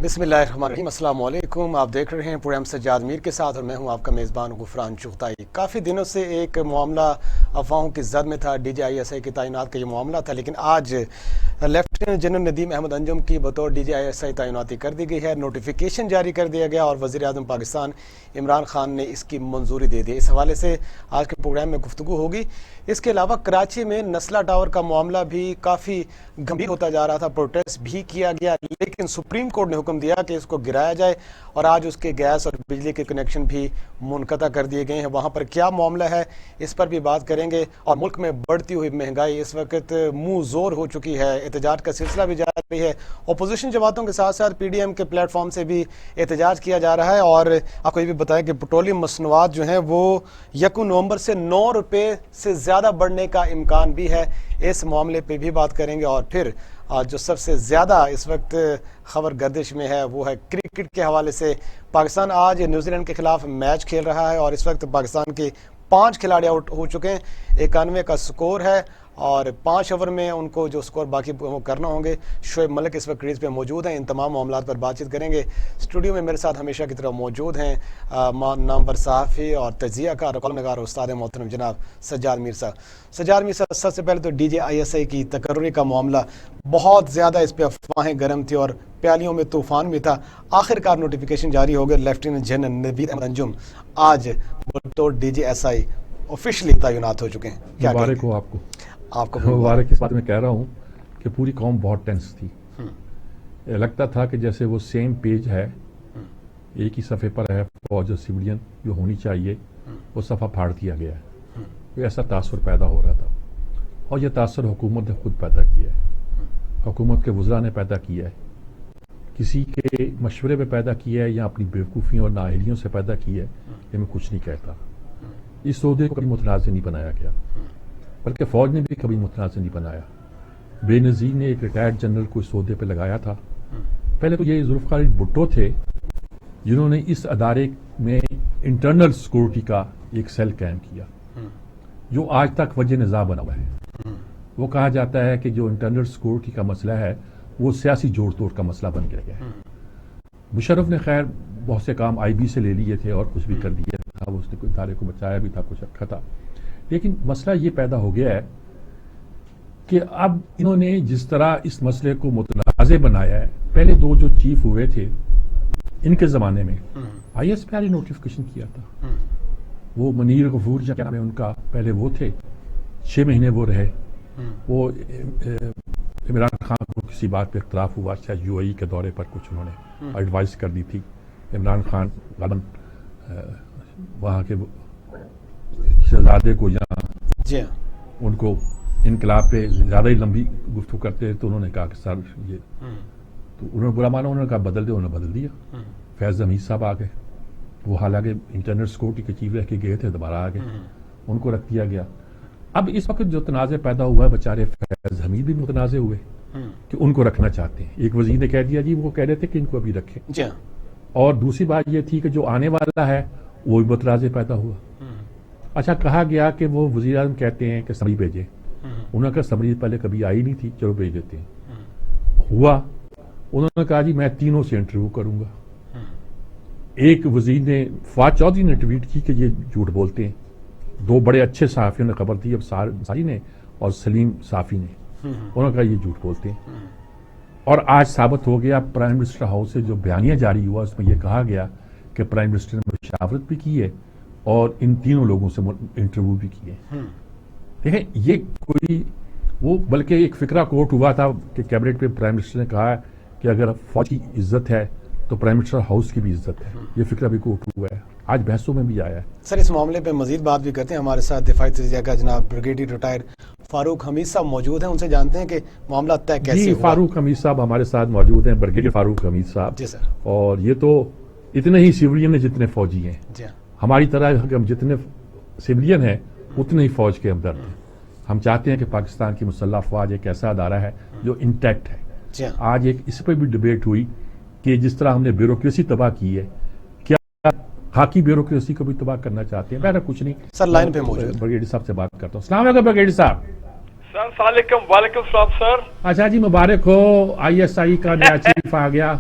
بسم اللہ الرحمن الرحیم۔ السلام علیکم، آپ دیکھ رہے ہیں پروگرام سجاد میر کے ساتھ اور میں ہوں آپ کا میزبان غفران چغتائی۔ کافی دنوں سے ایک معاملہ افواہوں کی زد میں تھا، D G I S I کی تعینات کا یہ معاملہ تھا، لیکن آج لیفٹیننٹ جنرل ندیم احمد انجم کی بطور D G I S I تعیناتی کر دی گئی ہے، نوٹیفیکیشن جاری کر دیا گیا اور وزیر اعظم پاکستان عمران خان نے اس کی منظوری دے دی۔ اس حوالے سے آج کے پروگرام میں گفتگو ہوگی۔ اس کے علاوہ کراچی میں نسلہ ٹاور کا معاملہ بھی کافی گمبھیر ہوتا جا رہا تھا، پروٹیسٹ بھی کیا گیا، لیکن سپریم کورٹ نے حکم دیا کہ اس کو گرایا جائے اور آج اس کے گیس اور بجلی کے کنیکشن بھی منقطع کر دیے گئے ہیں۔ وہاں پر کیا معاملہ ہے اس پر بھی بات کریں گے، اور ملک میں بڑھتی ہوئی مہنگائی اس وقت منہ زور ہو چکی ہے، احتجاج کا سلسلہ بھی جاری ہے، اپوزیشن جماعتوں کے ساتھ ساتھ پی ڈی ایم کے پلیٹ فارم سے بھی احتجاج کیا جا رہا ہے۔ اور آپ کو یہ بھی بتائیں کہ پیٹرولیم مصنوعات جو ہیں وہ 1 نومبر سے 9 روپے سے زیادہ بڑھنے کا امکان بھی ہے، اس معاملے پہ بھی بات کریں گے۔ اور پھر جو سب سے زیادہ اس وقت خبر گردش میں ہے وہ ہے کرکٹ کے حوالے سے۔ پاکستان آج نیوزی لینڈ کے خلاف میچ کھیل رہا ہے اور اس وقت پاکستان کے 5 کھلاڑی آؤٹ ہو چکے ہیں، 91 کا سکور ہے اور 5 اوور میں ان کو جو سکور باقی کرنا ہوں گے۔ شعیب ملک اس وقت کریز پہ موجود ہیں، ان تمام معاملات پر بات چیت کریں گے۔ اسٹوڈیو میں میرے ساتھ ہمیشہ کی طرح موجود ہیں نامور صحافی اور تجزیہ کار اور کالم نگار استاد محترم جناب سجاد میر صاحب۔ سجاد میر صاحب، سب سے پہلے تو D J I S I کی تقرری کا معاملہ، بہت زیادہ اس پہ افواہیں گرم تھی اور پیالیوں میں طوفان بھی تھا، آخر کار نوٹیفیکیشن جاری ہو گیا، لیفٹیننٹ جنرل ندیم احمد انجم آج بطور D J S I officially تعینات ہو چکے ہیں۔ کیا مبارک ہو آپ کو۔ آپ کو مبارک اس بات میں کہہ رہا ہوں کہ پوری قوم بہت ٹینس تھی، لگتا تھا کہ جیسے وہ سیم پیج ہے، ایک ہی صفحے پر ہے، فوج اور سویلین جو ہونی چاہیے وہ صفحہ پھاڑ دیا گیا ہے، کوئی ایسا تاثر پیدا ہو رہا تھا، اور یہ تاثر حکومت نے خود پیدا کیا ہے، حکومت کے وزراء نے پیدا کیا ہے، کسی کے مشورے پہ پیدا کیا ہے یا اپنی بیوقوفیوں اور نااہلیوں سے پیدا کیا ہے، یہ میں کچھ نہیں کہتا۔ اس عہدے کو کبھی متنازع نہیں بنایا گیا، بلکہ فوج نے بھی کبھی متنازع نہیں بنایا۔ بے نظیر نے ایک ریٹائرڈ جنرل کو اس عہدے پہ لگایا تھا۔ پہلے تو یہ ذوالفقار بھٹو تھے جنہوں نے اس ادارے میں انٹرنل سیکورٹی کا ایک سیل قائم کیا، جو آج تک وجہ نزاع بنا ہوا ہے۔ وہ کہا جاتا ہے کہ جو انٹرنل سیکورٹی کا مسئلہ ہے وہ سیاسی جوڑ توڑ کا مسئلہ بن گیا ہے۔ مشرف نے خیر بہت سے کام آئی بی سے لے لیے تھے اور کچھ بھی کر دیا تھا، اس نے کوئی ادارے کو بچایا بھی تھا، کچھ رکھا تھا، لیکن مسئلہ یہ پیدا ہو گیا ہے کہ اب انہوں نے جس طرح اس مسئلے کو متنازع بنایا ہے، پہلے 2 جو چیف ہوئے تھے ان کے زمانے میں I S P R notification کیا تھا، وہ منیر غفور کیا نام ہے ان کا، پہلے وہ تھے، 6 مہینے وہ رہے، وہ عمران خان کو کسی بات پہ اختلاف ہوا، شاید یو اے ای کے دورے پر کچھ انہوں نے ایڈوائز کر دی تھی، عمران خان غالباً وہاں کے شہزادے کو یا ان کو انقلاب پہ زیادہ ہی لمبی گفتگو کرتے تو انہوں نے کہا کہ سر یہ تو انہوں نے برا مانا، انہوں نے کہا بدل دے، انہوں نے بدل دیا۔ فیض حمید صاحب آ گئے، وہ حالانکہ انٹرنل سیکورٹی کے چیف رہ کے گئے تھے، دوبارہ آ گئے، ان کو رکھ دیا گیا۔ اب اس وقت جو تنازع پیدا ہوا ہے، بیچارے فیض حمید بھی متنازع ہوئے کہ ان کو رکھنا چاہتے ہیں۔ ایک وزیر نے کہہ دیا جی وہ کہہ رہے تھے کہ ان کو ابھی رکھیں، اور دوسری بات یہ تھی کہ جو آنے والا ہے وہ بھی متنازع پیدا ہوا۔ اچھا، کہا گیا کہ وہ وزیر اعظم کہتے ہیں کہ سمری بھیجیں، انہوں نے کہا سمری پہلے کبھی آئی نہیں تھی، چلو بھیج دیتے ہیں۔ ہوا، انہوں نے کہا جی میں 3 سے انٹرویو کروں گا۔ ایک وزیر نے، فواد چودھری نے ٹویٹ کی کہ یہ جھوٹ بولتے ہیں۔ 2 بڑے اچھے صحافیوں نے خبر دی، اب ساری نے اور سلیم صافی نے، انہوں نے کہا یہ جھوٹ بولتے ہیں۔ اور آج ثابت ہو گیا، پرائم منسٹر ہاؤس سے جو بیانیہ جاری ہوا اس میں یہ کہا گیا کہ پرائم منسٹر نے مشاورت بھی کی ہے اور ان 3 لوگوں سے انٹرویو بھی کیے۔ دیکھیں یہ کوئی وہ بلکہ ایک فکرہ کوٹ ہوا تھا کہ کیبنٹ پہ پرائم منسٹر نے کہا کہ اگر فوج کی عزت ہے تو پرائم منسٹر ہاؤس کی بھی عزت ہے، یہ فکرہ بھی کوٹ ہوا ہے، آج بحثوں میں بھی آیا ہے۔ سر اس معاملے پہ مزید بات بھی کرتے ہیں، ہمارے ساتھ دفاعی تجزیہ کا جناب بریگیڈیئر ریٹائر فاروق حمید صاحب موجود ہیں، ان سے جانتے ہیں کہ معاملہ طے کیسے ہوا۔ فاروق حمید صاحب ہمارے ساتھ موجود ہیں، بریگیڈیئر فاروق حمید صاحب۔ جی سر۔ اور یہ تو اتنے ہی سیولین ہیں جتنے فوجی ہیں، ہماری طرح ہم جتنے سیولین ہیں اتنے ہی فوج کے ہمدرد ہیں۔ ہم چاہتے ہیں کہ پاکستان کی مسلح افواج ایک ایسا ادارہ ہے جو انٹیکٹ ہے۔ آج ایک اس پہ بھی ڈبیٹ ہوئی کہ جس طرح ہم نے بیوروکریسی تباہ کی ہے، کیا خاکی بیوروکریسی کو بھی تباہ کرنا چاہتے ہیں؟ میں کچھ نہیں، سر لائن پہ موجود بریگیڈیئر صاحب سے بات کرتا ہوں۔ السلام علیکم بریگیڈیئر صاحب۔ سر السلام علیکم۔ وعلیکم السلام سر۔ اچھا جی، مبارک ہو، آئی ایس آئی کا نیا چیف آ گیا۔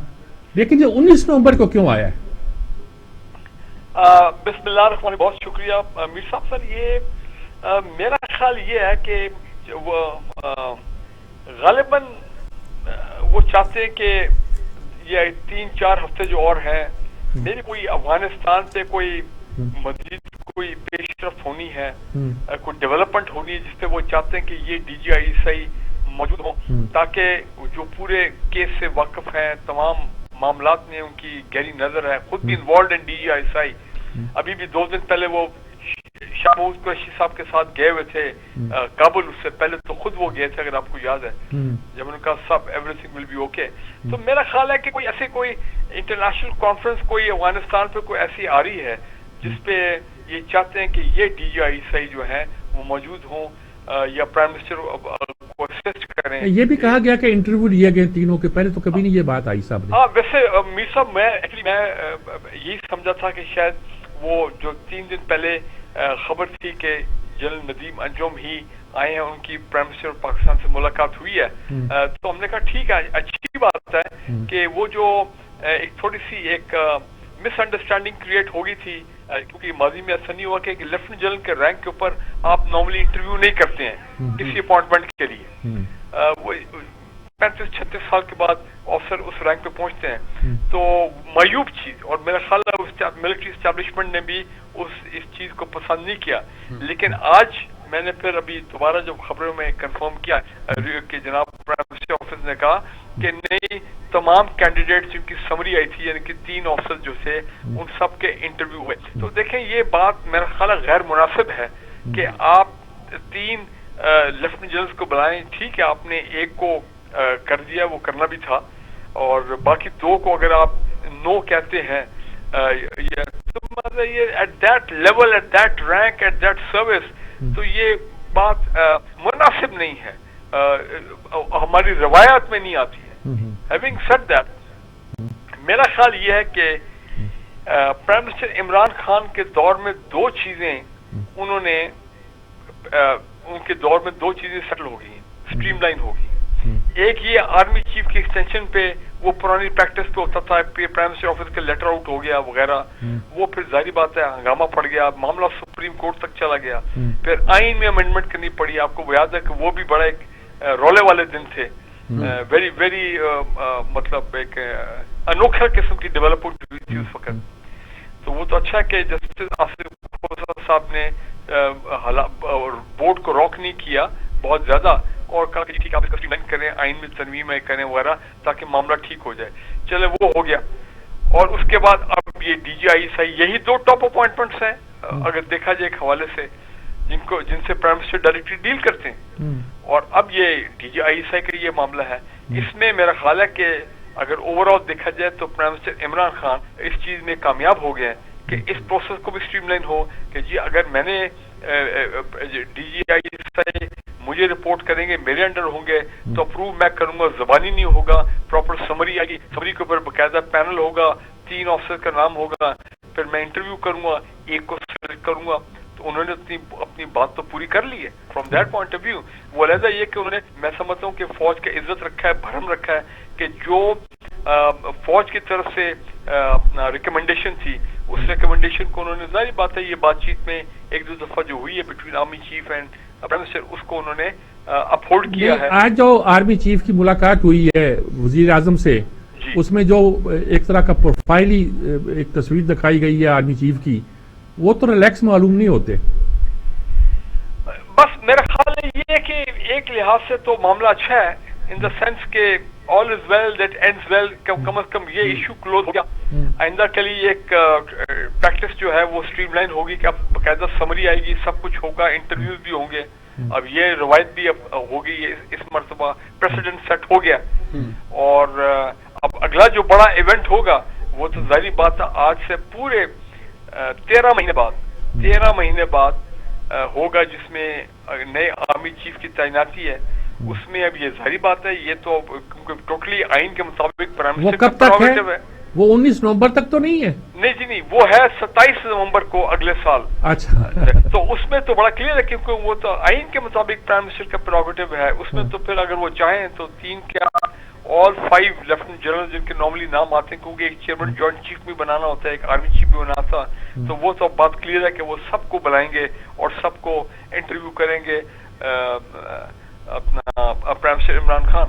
लेकिन जो 19 नवंबर को क्यों आया है? बिस्मिल्लाह, बहुत शुक्रिया मीर साहब। सर ये मेरा ख्याल ये है कि वो गालिबन वो चाहते हैं कि ये 3-4 हफ्ते जो और हैं, मेरी कोई अफगानिस्तान पे कोई मजीद कोई पेशरफ होनी है, कोई डेवलपमेंट होनी है, जिससे वो चाहते हैं कि ये DGISI मौजूद हो, ताकि जो पूरे केस से वाकिफ हैं, तमाम मामलात में उनकी गहरी नजर है, खुद भी इन्वॉल्व इन DGISI। अभी भी 2 दिन पहले वो शाहमूद कुरैशी साहब के साथ गए हुए थे काबुल, उससे पहले तो खुद वो गए थे, अगर आपको याद है, जब उनका सब एवरीथिंग विल बी ओके। तो मेरा ख्याल है कि कोई ऐसे कोई इंटरनेशनल कॉन्फ्रेंस कोई अफगानिस्तान पे कोई ऐसी आ रही है जिसपे ये चाहते हैं कि ये DGISI जो है वो मौजूद हों या प्राइम मिनिस्टर को असिस्ट करें। ये भी कहा गया कि इंटरव्यू लिए गए तीनों के, पहले तो कभी नहीं ये बात आई साहब ने। हाँ, वैसे मीर साहब मैं यही समझा था कि शायद वो जो 3 दिन पहले खबर थी कि जनरल नदीम अंजुम ही आए हैं, उनकी प्राइम मिनिस्टर पाकिस्तान से मुलाकात हुई है, तो हमने कहा ठीक है, अच्छी बात है कि वो जो एक थोड़ी सी एक मिसअंडरस्टैंडिंग क्रिएट हो गई थी, क्योंकि माजी में ऐसा नहीं हुआ कि लेफ्टिनेंट जनरल के रैंक के ऊपर आप नॉर्मली इंटरव्यू नहीं करते हैं किसी अपॉइंटमेंट के लिए। वो 35-36 साल के बाद ऑफिसर उस रैंक पे पहुंचते हैं, तो मायूब चीज, और मेरा ख्याल है उस मिलिट्री एस्टेब्लिशमेंट ने भी इस चीज को पसंद नहीं किया। लेकिन आज मैंने फिर अभी दोबारा जब खबरों में कंफर्म किया कि जनाब प्राइम मिनिस्टर ऑफिस ने कहा कि नहीं, तमाम कैंडिडेट्स जिनकी समरी आई थी, यानी कि 3 ऑफिसर जो थे, उन सब के इंटरव्यू हुए। तो देखें, ये बात मेरा ख्याल गैर मुनासिब है कि आप 3 लेफ्टिनेंट जनरल्स को बुलाएं। ठीक है, आपने एक को कर दिया, वो करना भी था, और बाकी 2 को अगर आप नो कहते हैं, तो मतलब ये at that level, at that rank, at that service, तो ये बात मुनासिब नहीं है, हमारी रवायत में नहीं आती है। हैविंग सेड दैट, मेरा ख्याल ये है कि प्राइम मिनिस्टर इमरान खान के दौर में 2 चीजें उन्होंने उनके दौर में 2 चीजें सेटल हो गई, स्ट्रीमलाइन हो गई। एक ये आर्मी चीफ की एक्सटेंशन पे वो पुरानी प्रैक्टिस पे होता था, प्राइम मिनिस्टर ऑफिस के लेटर आउट हो गया वगैरह, वो फिर जाहिर बात है हंगामा पड़ गया, मामला सुप्रीम कोर्ट तक चला गया, फिर आइन में अमेंडमेंट करनी पड़ी। आपको याद है कि वो भी बड़ा एक रोले वाले दिन थे, वेरी वेरी मतलब एक अनोखा किस्म की डेवलपमेंट हुई थी उस वक्त। तो वो तो अच्छा है कि जस्टिस आसिफ खोसा साहब ने बोर्ड को रॉक नहीं किया बहुत ज्यादा, और कहा कि ठीक है, आप इसका स्ट्रीमलाइन करें, आइन में तरमीम करें वगैरह, ताकि मामला ठीक हो जाए। चले, वो हो गया। और उसके बाद अब ये DGISI, यही 2 टॉप अपॉइंटमेंट्स हैं अगर देखा जाए एक हवाले से, जिनसे प्राइम मिनिस्टर डायरेक्टली डील करते हैं। और अब ये DGISI का ये मामला है, इसमें मेरा ख्याल है कि अगर ओवरऑल देखा जाए तो प्राइम मिनिस्टर इमरान खान इस चीज में कामयाब हो गए कि इस प्रोसेस को भी स्ट्रीमलाइन हो कि जी अगर मैंने DGISI मुझे रिपोर्ट करेंगे, मेरे अंडर होंगे, तो अप्रूव मैं करूंगा, जबानी नहीं होगा, प्रॉपर समरी आएगी, समरी के ऊपर बाकायदा पैनल होगा, 3 ऑफिसर का नाम होगा, फिर मैं इंटरव्यू करूंगा, एक को सिलेक्ट करूंगा। तो उन्होंने अपनी बात तो पूरी कर ली है from that point of view. वो अलहदा ये कि उन्होंने, मैं समझता हूँ कि फौज का इज्जत रखा है, भरम रखा है कि जो फौज की तरफ से रिकमेंडेशन थी, उस रिकमेंडेशन को उन्होंने, जाहिर बात है ये बातचीत में 1-2 दफा जो हुई है between army cheap and prime minister, उसको उन्होंने अपहोल्ड किया है। आज जो आर्मी चीफ की मुलाकात हुई है वजीर आजम से, उसमें जो एक तरह का प्रोफाइली एक तस्वीर दिखाई गई है आर्मी चीफ की, वो तो रिलैक्स मालूम नहीं होते। बस मेरा ख्याल है ये कि एक लिहाज से तो मामला अच्छा है, इन द सेंस के all is well that ends well, come as come ये इशू क्लोज हो गया। आइंदा के लिए एक प्रैक्टिस जो है वो स्ट्रीमलाइन होगी कि अब बाकायदा समरी आएगी, सब कुछ होगा, इंटरव्यूज भी होंगे। अब ये रवायत भी अब होगी, इस मरतबा प्रेसिडेंट सेट हो गया। और अब अगला जो बड़ा इवेंट होगा वो तो जाहिर बात है आज से पूरे 13 महीने बाद होगा, जिसमें नए आर्मी चीफ की तैनाती है। उसमें अब ये जाहिर बात है, ये तो टोटली आइन के मुताबिक प्राइम मिनिस्टर का प्रेरोगेटिव है। वो 19 नवंबर तक तो नहीं है? नहीं जी नहीं, वो है 27 नवंबर को अगले साल। अच्छा। तो उसमें तो बड़ा क्लियर है, क्योंकि वो तो आइन के मुताबिक प्राइम मिनिस्टर का प्रेरोगेटिव है। उसमें तो फिर अगर वो चाहें तो 3 क्या ऑल 5 लेफ्टिनेंट जनरल जिनके नॉर्मली नाम आते हैं, क्योंकि एक चेयरमैन जॉइंट चीफ भी बनाना होता है, एक आर्मी चीफ भी बनाना था, तो वो तो बात क्लियर है कि वो सबको बुलाएंगे और सबको इंटरव्यू करेंगे अपना प्राइम मिनिस्टर इमरान खान।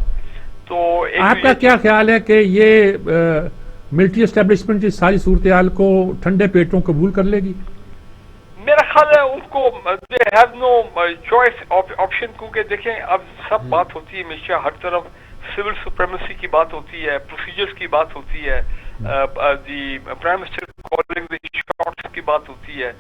तो आपका क्या ख्याल है कि ये मिलिट्री एस्टेब्लिशमेंट इस सारी सूरत को ठंडे पेटों कबूल कर लेगी? मेरा ख्याल है उनको they have no choice option, क्योंकि देखें अब सब बात होती है हमेशा, हर तरफ सिविल सुप्रीमेसी की बात होती है, प्रोसीजर्स की बात होती है, दी prime minister calling the shots की बात होती है,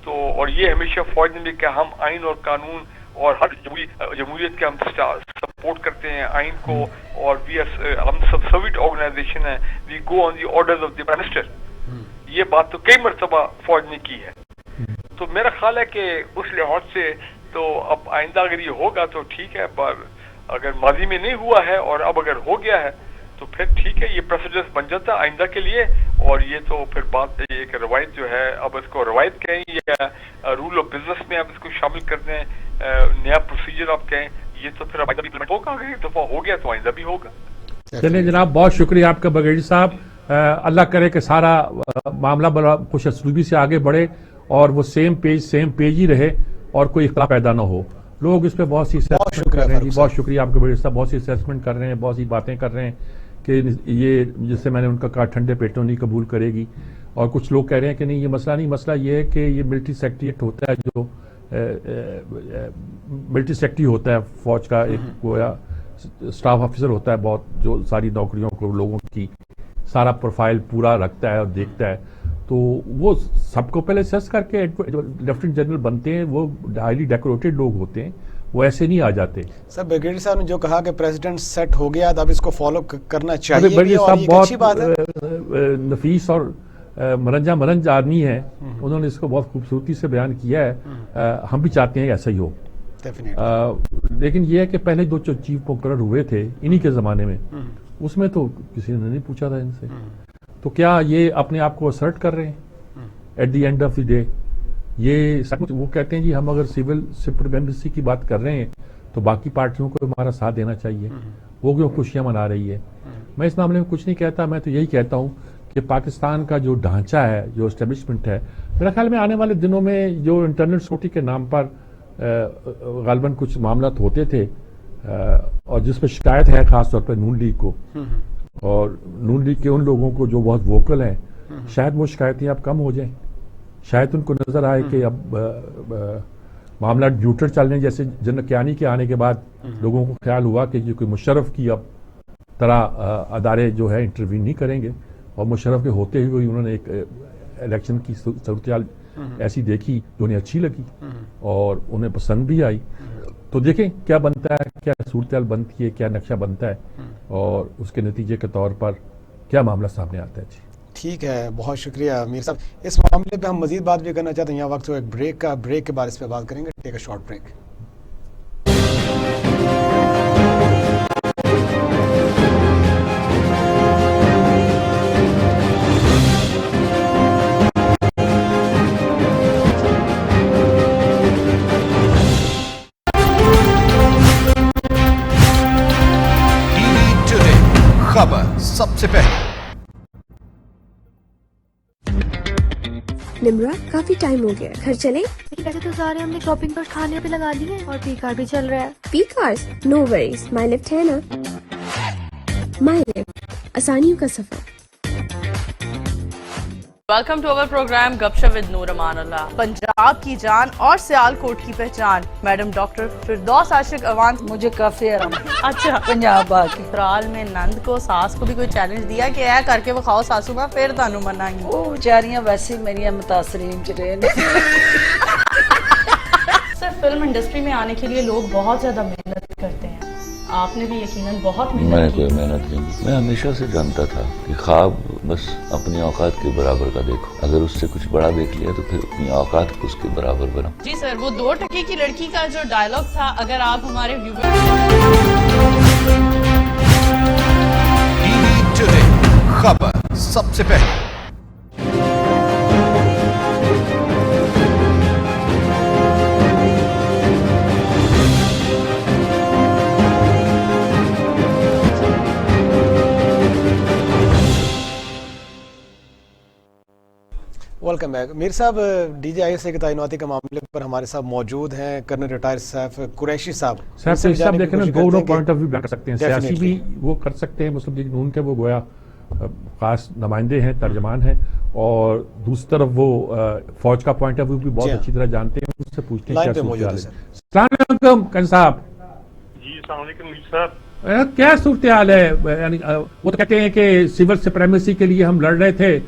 तो और ये हमेशा फौज ने भी कि हम आइन और कानून और हर जमहूरियत के हम सपोर्ट करते हैं आइन को, और हम सब सर्विट ऑर्गेनाइजेशन है, we go on the orders of the prime minister. ये बात तो कई मरतबा फौज ने की है। तो मेरा ख्याल है कि उस लिहाज से तो अब आइंदा अगर ये होगा तो ठीक है, पर अगर माजी में नहीं हुआ है और अब अगर हो गया है तो फिर ठीक है, ये प्रेसिडेंस बन जाता है आइंदा के लिए, और ये तो फिर बात एक रवायत जो है, अब इसको रवायत कहें या रूल ऑफ बिजनेस में अब इसको शामिल कर दें, नया प्रोसीजर आप कहें, ये तो फिर अब आइंदा भी इम्प्लीमेंट होगा, अगर एक दफा हो गया तो आइंदा भी होगा। चलिए जनाब, बहुत शुक्रिया आपका बगेड़ी साहब। अल्लाह करे कि सारा मामला बड़ा खुश असलूबी से आगे बढ़े और वो सेम पेज ही रहे और कोई इख्तलाफ पैदा ना हो। लोग इस पे बहुत सी असेसमेंट कर रहे हैं जी, बहुत शुक्रिया आपके बगेड़ी साहब, बहुत सी असेसमेंट कर रहे हैं, बहुत सी बातें कर रहे हैं कि ये जिससे मैंने उनका कहा ठंडे पेटों नहीं कबूल करेगी, और कुछ लोग कह रहे हैं कि नहीं ये मसला नहीं, मसला ये है कि ये मिलिट्री सेक्रेटरीट होता है, जो मिलिट्री सेक्रेटरी होता है फौज का, एक गोया स्टाफ ऑफिसर होता है बहुत, जो सारी नौकरियों को लोगों की सारा प्रोफाइल पूरा रखता है और देखता है, तो वो सबको पहले सेस करके लेफ्टिनेंट जनरल बनते हैं, वो हाईली डेकोरेटेड लोग होते हैं, वो ऐसे नहीं आ जाते। सर ब्रिगेडियर साहब ने जो कहा कि प्रेसिडेंट सेट हो गया, अब इसको फॉलो करना चाहिए, ब्रिगेडियर साहब बहुत नफीस और मनंज आदमी है, उन्होंने इसको बहुत खूबसूरती से बयान किया है। हम भी चाहते हैं ऐसा ही हो, लेकिन ये है कि पहले दो चीफ मुकर्रर हुए थे इन्हीं के जमाने में, उसमें तो किसी ने नहीं पूछा था इनसे, तो क्या ये अपने आप को असर्ट कर रहे हैं at the end of the day? ये सब कुछ वो कहते हैं जी हम अगर सिविल सुप्रीमेसी की बात कर रहे हैं तो बाकी पार्टियों को हमारा साथ देना चाहिए, वो क्यों खुशियां मना रही है। मैं इस मामले में कुछ नहीं कहता, मैं तो यही कहता हूं कि पाकिस्तान का जो ढांचा है, जो एस्टेब्लिशमेंट है, मेरा ख्याल में आने वाले दिनों में जो इंटरनल सिक्योरिटी के नाम पर गालबन कुछ मामला होते थे और जिस पर शिकायत है खासतौर पर नून लीग को और नून लीग के उन लोगों को जो बहुत वोकल हैं, शायद वो शिकायतें अब कम हो जाएं, शायद उनको नजर आए कि अब मामला न्यूट्रल चलने, जैसे जनरल कियानी के आने के बाद लोगों को ख्याल हुआ कि कोई मुशर्रफ की अब तरह अदारे जो है इंटरव्यू नहीं करेंगे, और मुशर्रफ के होते हुए उन्होंने एक इलेक्शन की सूरत ऐसी देखी जो उन्हें अच्छी लगी और उन्हें पसंद भी आई। तो देखें क्या बनता है, क्या सूरत बनती है, क्या नक्शा बनता है और उसके नतीजे के तौर पर क्या मामला सामने आता है। जी ठीक है, बहुत शुक्रिया मीर साहब। इस मामले पे हम मजीद बात भी करना चाहते हैं, यहाँ वक्त हो एक ब्रेक का, ब्रेक के बाद इस पे बात करेंगे। Take a short break. खबर सबसे पहले। निम्रा, काफी टाइम हो गया, घर चले? पैसे तो सारे हमने शॉपिंग पर खाने पे लगा दिए और पी कार्ड भी चल रहा है। P card? नो वरीज, माई लिफ्ट है ना। माई लिफ्ट, आसानियों का सफर। वेलकम टू अवर प्रोग्राम गपशप विद नूर अमान अल्लाह। पंजाब की जान और सियालकोट की पहचान मैडम डॉक्टर फिरदौस आशिक अवान। मुझे काफी आराम अच्छा, पंजाब आके ससुराल में नंद को सास को भी कोई चैलेंज दिया कि ऐ करके विखाओ सासू मां फिर तानू मनांगी? वो बेचारियां वैसे ही मेरियां मुतासरीन च रहे ने। सर, फिल्म इंडस्ट्री में आने के लिए लोग बहुत ज्यादा मेहनत करते हैं, आपने भी यकीनन बहुत मेहनत मैंने की। कोई मेहनत नहीं की। मैं हमेशा से जानता था कि ख्वाब बस अपनी औकात के बराबर का देखो, अगर उससे कुछ बड़ा देख लिया तो फिर अपनी औकात को उसके बराबर बनाओ। जी सर, वो 2 टके की लड़की का जो डायलॉग था, अगर आप हमारे टीवी टुडे खबर सबसे पहले। Welcome back. मीर साहब, DGISA की तैनाती के मामले पर हमारे साथ मौजूद हैं कर्नल रिटायर्ड सैफ कुरैशी साहब। साहब देखें ना, दोनों पॉइंट ऑफ व्यू कर सकते हैं, सियासी भी वो कर सकते हैं, मुस्लिम लीग नून के वो गोया खास नुमाइंदे हैं, तर्जमान हैं, और दूसरी तरफ वो फौज का पॉइंट ऑफ व्यू भी बहुत अच्छी तरह जानते हैं, उससे पूछते हैं क्या सूरत हाल है। अस्सलाम वालेकुम कर्नल साहब। जी अस्सलाम वालेकुम मीर साहब। क्या सूरत हाल है? यानी वो तो कहते हैं कि सिविल सुप्रीमेसी के लिए हम लड़ रहे थे,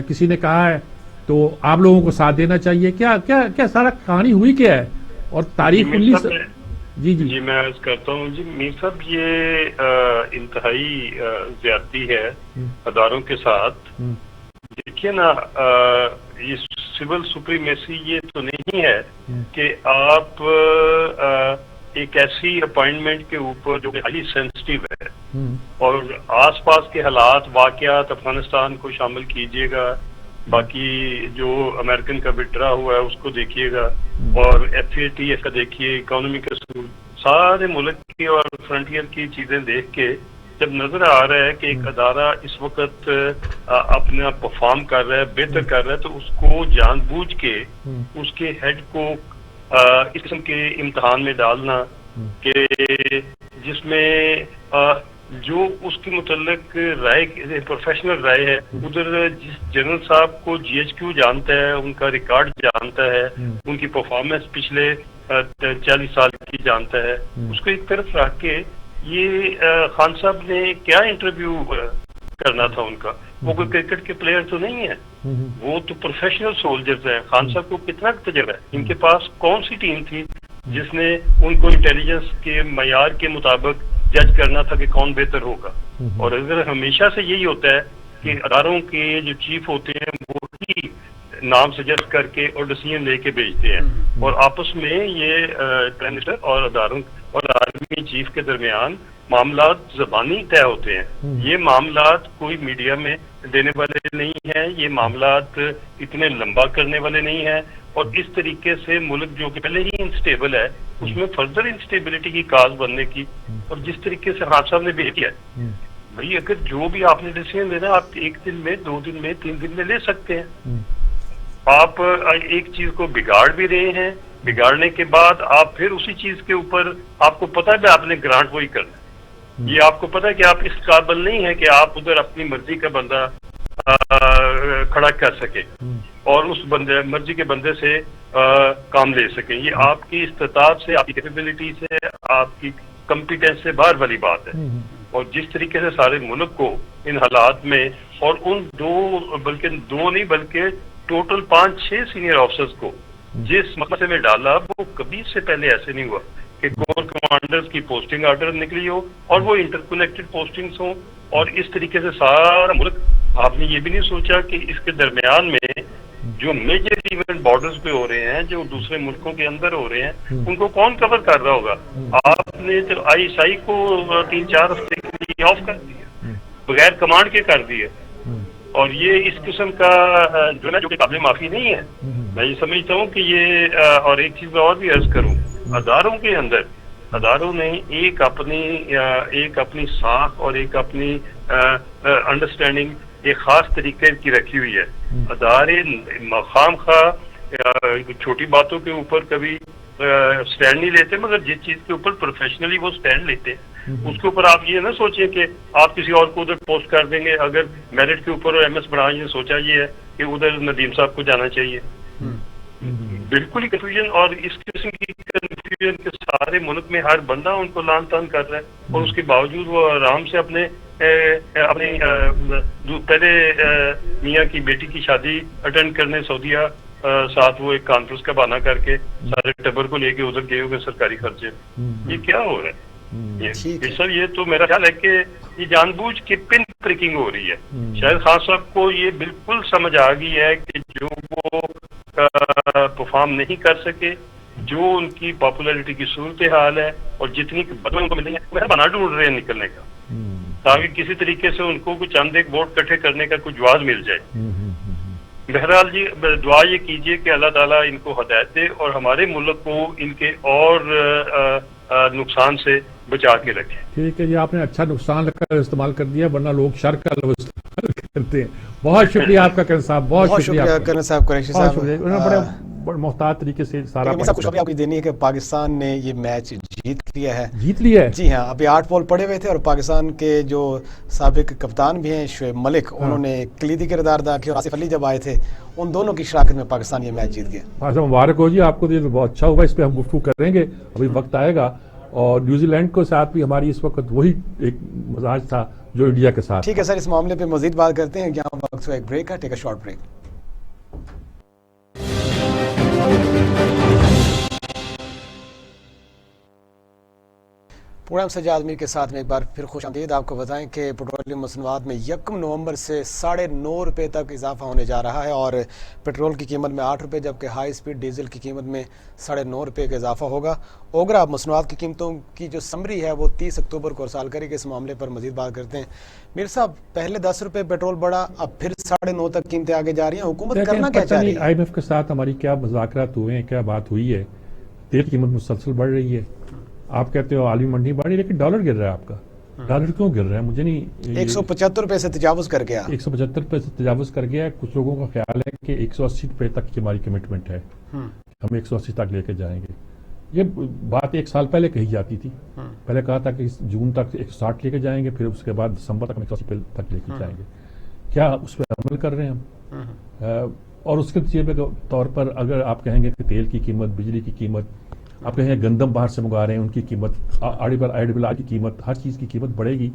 किसी ने कहा है तो आप लोगों को साथ देना चाहिए, क्या क्या क्या सारा कहानी हुई क्या है? और तारीख 19 जी मैं अर्ज करता हूँ जी मीर साहब, ये इंतहाई ज्यादती है अदारों के साथ। देखिए ना, ये सिविल सुप्रीमेसी ये तो नहीं है कि आप एक ऐसी अपॉइंटमेंट के ऊपर जो हाईली सेंसिटिव है और आसपास के हालात वाकयात अफगानिस्तान को शामिल कीजिएगा, बाकी जो अमेरिकन का विड्रा हुआ है उसको देखिएगा, और FATF का देखिए, इकोनॉमी के सारे मुल्क की और फ्रंटियर की चीजें देख के जब नजर आ रहा है कि एक अदारा इस वक्त अपना परफॉर्म कर रहा है, बेहतर कर रहा है, तो उसको जानबूझ के उसके हेड को इस किस्म के इम्तिहान में डालना कि जिसमें जो उसके मुतल्लिक राय, प्रोफेशनल राय है, उधर जिस जनरल साहब को GHQ जानता है, उनका रिकॉर्ड जानता है, उनकी परफॉर्मेंस पिछले 40 साल की जानता है, उसको एक तरफ रख के ये खान साहब ने क्या इंटरव्यू करना था उनका? वो कोई क्रिकेट के प्लेयर तो नहीं है, वो तो प्रोफेशनल सोल्जर्स हैं। खान साहब को कितना तजुर्बा है, इनके पास कौन सी टीम थी जिसने उनको इंटेलिजेंस के मयार के मुताबिक जज करना था कि कौन बेहतर होगा? और अगर हमेशा से यही होता है कि अदारों के जो चीफ होते हैं वो ही नाम सजेस्ट करके और डिसीजन लेके भेजते हैं, और आपस में ये प्राइम मिनिस्टर और अदारों और आर्मी चीफ के दरमियान मामलात ज़बानी तय होते हैं। ये मामलात कोई मीडिया में देने वाले नहीं है, ये मामलात इतने लंबा करने वाले नहीं है, और इस तरीके से मुल्क जो कि पहले ही इंस्टेबल है उसमें फर्दर इंस्टेबिलिटी की काज बनने की, और जिस तरीके से खान साहब ने भेज दिया है, भाई अगर जो भी आपने डिसीजन लेना आप 1 दिन में, 2 दिन में, 3 दिन में ले सकते हैं। आप एक चीज को बिगाड़ भी रहे हैं, बिगाड़ने के बाद आप फिर उसी चीज के ऊपर आपको पता है आपने ग्रांट वही करना है, ये आपको पता है कि आप इस काबिल नहीं है कि आप उधर अपनी मर्जी का बंदा खड़ा कर सके और उस बंदे मर्जी के बंदे से काम ले सके। ये आपकी इस्तात से, आपकी कैपेबिलिटी से, आपकी कॉम्पिटेंस से बाहर वाली बात है। और जिस तरीके से सारे मुल्क को इन हालात में, और उन दो नहीं बल्कि टोटल 5-6 सीनियर ऑफिसर्स को जिस मसले में डाला, वो कभी से पहले ऐसे नहीं हुआ कि कोर कमांडर्स की पोस्टिंग ऑर्डर निकली हो और वो इंटरकनेक्टेड पोस्टिंग्स हो, और इस तरीके से सारा मुल्क, आपने ये भी नहीं सोचा कि इसके दरमियान में जो मेजर इवेंट बॉर्डर्स पे हो रहे हैं, जो दूसरे मुल्कों के अंदर हो रहे हैं, उनको कौन कवर कर रहा होगा? आपने तो ISI को 3-4 हफ्ते के लिए ऑफ कर दिया, बगैर कमांड के कर दिए, और ये इस किस्म का जो है जो कि काबिल माफी नहीं है। मैं ये समझता हूँ कि ये और एक चीज और भी अर्ज करूँ, अदारों के अंदर अदारों ने एक अपनी साख और एक अपनी अंडरस्टैंडिंग एक खास तरीके की रखी हुई है। अदारे खाम खा छोटी बातों के ऊपर कभी स्टैंड नहीं लेते, मगर जिस चीज के ऊपर प्रोफेशनली वो स्टैंड लेते हैं उसके ऊपर आप ये ना सोचें कि आप किसी और को उधर पोस्ट कर देंगे। अगर मेरिट के ऊपर MS बनाए, ये सोचा ये है कि उधर नदीम साहब को जाना चाहिए। बिल्कुल ही कंफ्यूजन, और इस किस्म की कंफ्यूजन के सारे मुल्क में हर बंदा उनको लान तान कर रहा है, और उसके बावजूद वो आराम से अपने पहले मियाँ की बेटी की शादी अटेंड करने सऊदीया साथ वो एक कॉन्फ्रेंस का बहाना करके सारे टब्बर को लेके उधर गए हुए सरकारी खर्चे। ये क्या हो रहा है? ये सर, ये तो मेरा ख्याल है कि ये जानबूझ के पिन प्रिकिंग हो रही है। शायद खान साहब को ये बिल्कुल समझ आ गई है कि जो वो परफॉर्म नहीं कर सके, जो उनकी पॉपुलैरिटी की सूरत हाल है और जितनी बदल उनको मिल रही है, वह बना ढूंढ रहे हैं निकलने का, ताकि किसी तरीके से उनको कुछ चंद एक वोट इकट्ठे करने का कुछ जवाब मिल जाए। बहरहाल जी, दुआ ये कीजिए कि अल्लाह ताला इनको हिदायत दे और हमारे मुल्क को इनके और नुकसान से बचा के रखे। ठीक है जी, आपने अच्छा नुकसान इस्तेमाल कर दिया, वरना लोग शर का लफ्ज़ करते हैं। बहुत शुक्रिया आपका करण साहब, बहुत शुक्रिया करण साहब, कुरैशी बहुत साहब। शुक्रिया। उन्होंने बड़े मोहतात तरीके से सारा सब कुछ आपको देनी है कि पाकिस्तान ने ये मैच जीत लिया है। जी हाँ, अभी 8 बॉल पड़े हुए थे और पाकिस्तान के जो साबिक कप्तान भी हैं शोएब मलिक, उन्होंने कलीदी किरदार अदा किया और आसिफ अली जब आए थे, उन दोनों की शराकत में पाकिस्तान ये मैच जीत गया। मुबारक हो जी आपको, तो बहुत अच्छा हुआ। इस पर हम गुफ्तगू करेंगे, अभी वक्त आएगा। और न्यूजीलैंड के साथ भी हमारी इस वक्त वही एक मजाज था जो इंडिया के साथ। ठीक है सर, इस मामले पे मजीद बात करते हैं। यहाँ वक्त हुआ एक ब्रेक का, take a short break. Programme Sajjad Mir के साथ में एक बार फिर खुश आमदीद। आपको बताएं कि पेट्रोलियम मसनूआत में 1 नवंबर से 9.5 रुपये तक इजाफा होने जा रहा है और पेट्रोल की कीमत में 8 रुपये, जबकि हाई स्पीड डीजल की कीमत में 9.5 रुपये का इजाफा होगा। ओगरा मसनूआत की कीमतों की जो समरी है वो 30 अक्टूबर को अरसाल करेगी। इस मामले पर मजीद बात करते हैं। मीर साहब, पहले 10 रुपये पेट्रोल बढ़ा, अब फिर 9.5 तक कीमतें आगे जा रही हैं, हुकूमत करना क्या चाह रही है? IMF के साथ हमारी क्या मुज़ाकरात हुए हैं, क्या बात हुई है? तेल की कीमत मुसलसल बढ़ रही है। आप कहते हो आलमी मंडी बढ़ी, लेकिन डॉलर गिर रहा है आपका। डॉलर क्यों गिर रहा है? मुझे नहीं। 175 रुपये से तजावुज कर गया। 175 रुपये से तजावुज कर गया। कुछ लोगों का ख्याल है कि 180 रुपये तक की हमारी कमिटमेंट है, हम 180 तक लेके जाएंगे। ये बात 1 साल पहले कही जाती थी। पहले कहा था कि जून तक 160 लेके जाएंगे, फिर उसके बाद दिसंबर तक हम 180 तक लेके जाएंगे। क्या उस पर अमल कर रहे हैं हम? और उसके नतीजे के तौर पर अगर आप कहेंगे कि तेल की कीमत, बिजली की कीमत, आप कहेंगे गंदम बाहर से मंगा रहे हैं, उनकी कीमत, आइडिबल की कीमत, हर चीज की कीमत बढ़ेगी,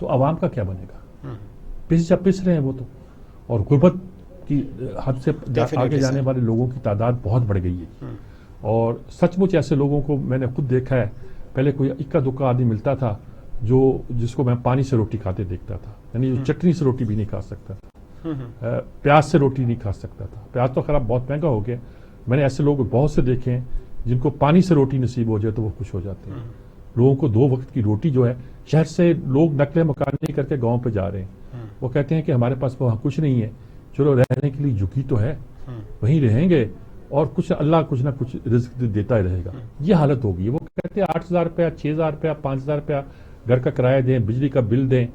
तो आवाम का क्या बनेगा? पिस रहे हैं वो तो। और गुर्बत की हद से आगे जाने वाले लोगों की तादाद बहुत बढ़ गई है। और सचमुच ऐसे लोगों को मैंने खुद देखा है। पहले कोई इक्का दुक्का आदमी मिलता था जिसको मैं पानी से रोटी खाते देखता था, यानी जो चटनी से रोटी भी नहीं खा सकता था, प्याज से रोटी नहीं खा सकता था। प्याज तो खराब बहुत महंगा हो गया। मैंने ऐसे लोग बहुत से देखे हैं जिनको पानी से रोटी नसीब हो जाए तो वो खुश हो जाते हैं। लोगों को 2 वक्त की रोटी जो है, शहर से लोग नकले मकानी करके गांव पे जा रहे हैं। वो कहते हैं कि हमारे पास वहाँ कुछ नहीं है, चलो रहने के लिए झुकी तो है, वहीं रहेंगे और कुछ अल्लाह कुछ ना कुछ रिज्क देता ही रहेगा। ये हालत होगी। वो कहते हैं 8,000 रुपया, 6,000 रुपया, 5,000 रुपया घर का किराया दें, बिजली का बिल दें।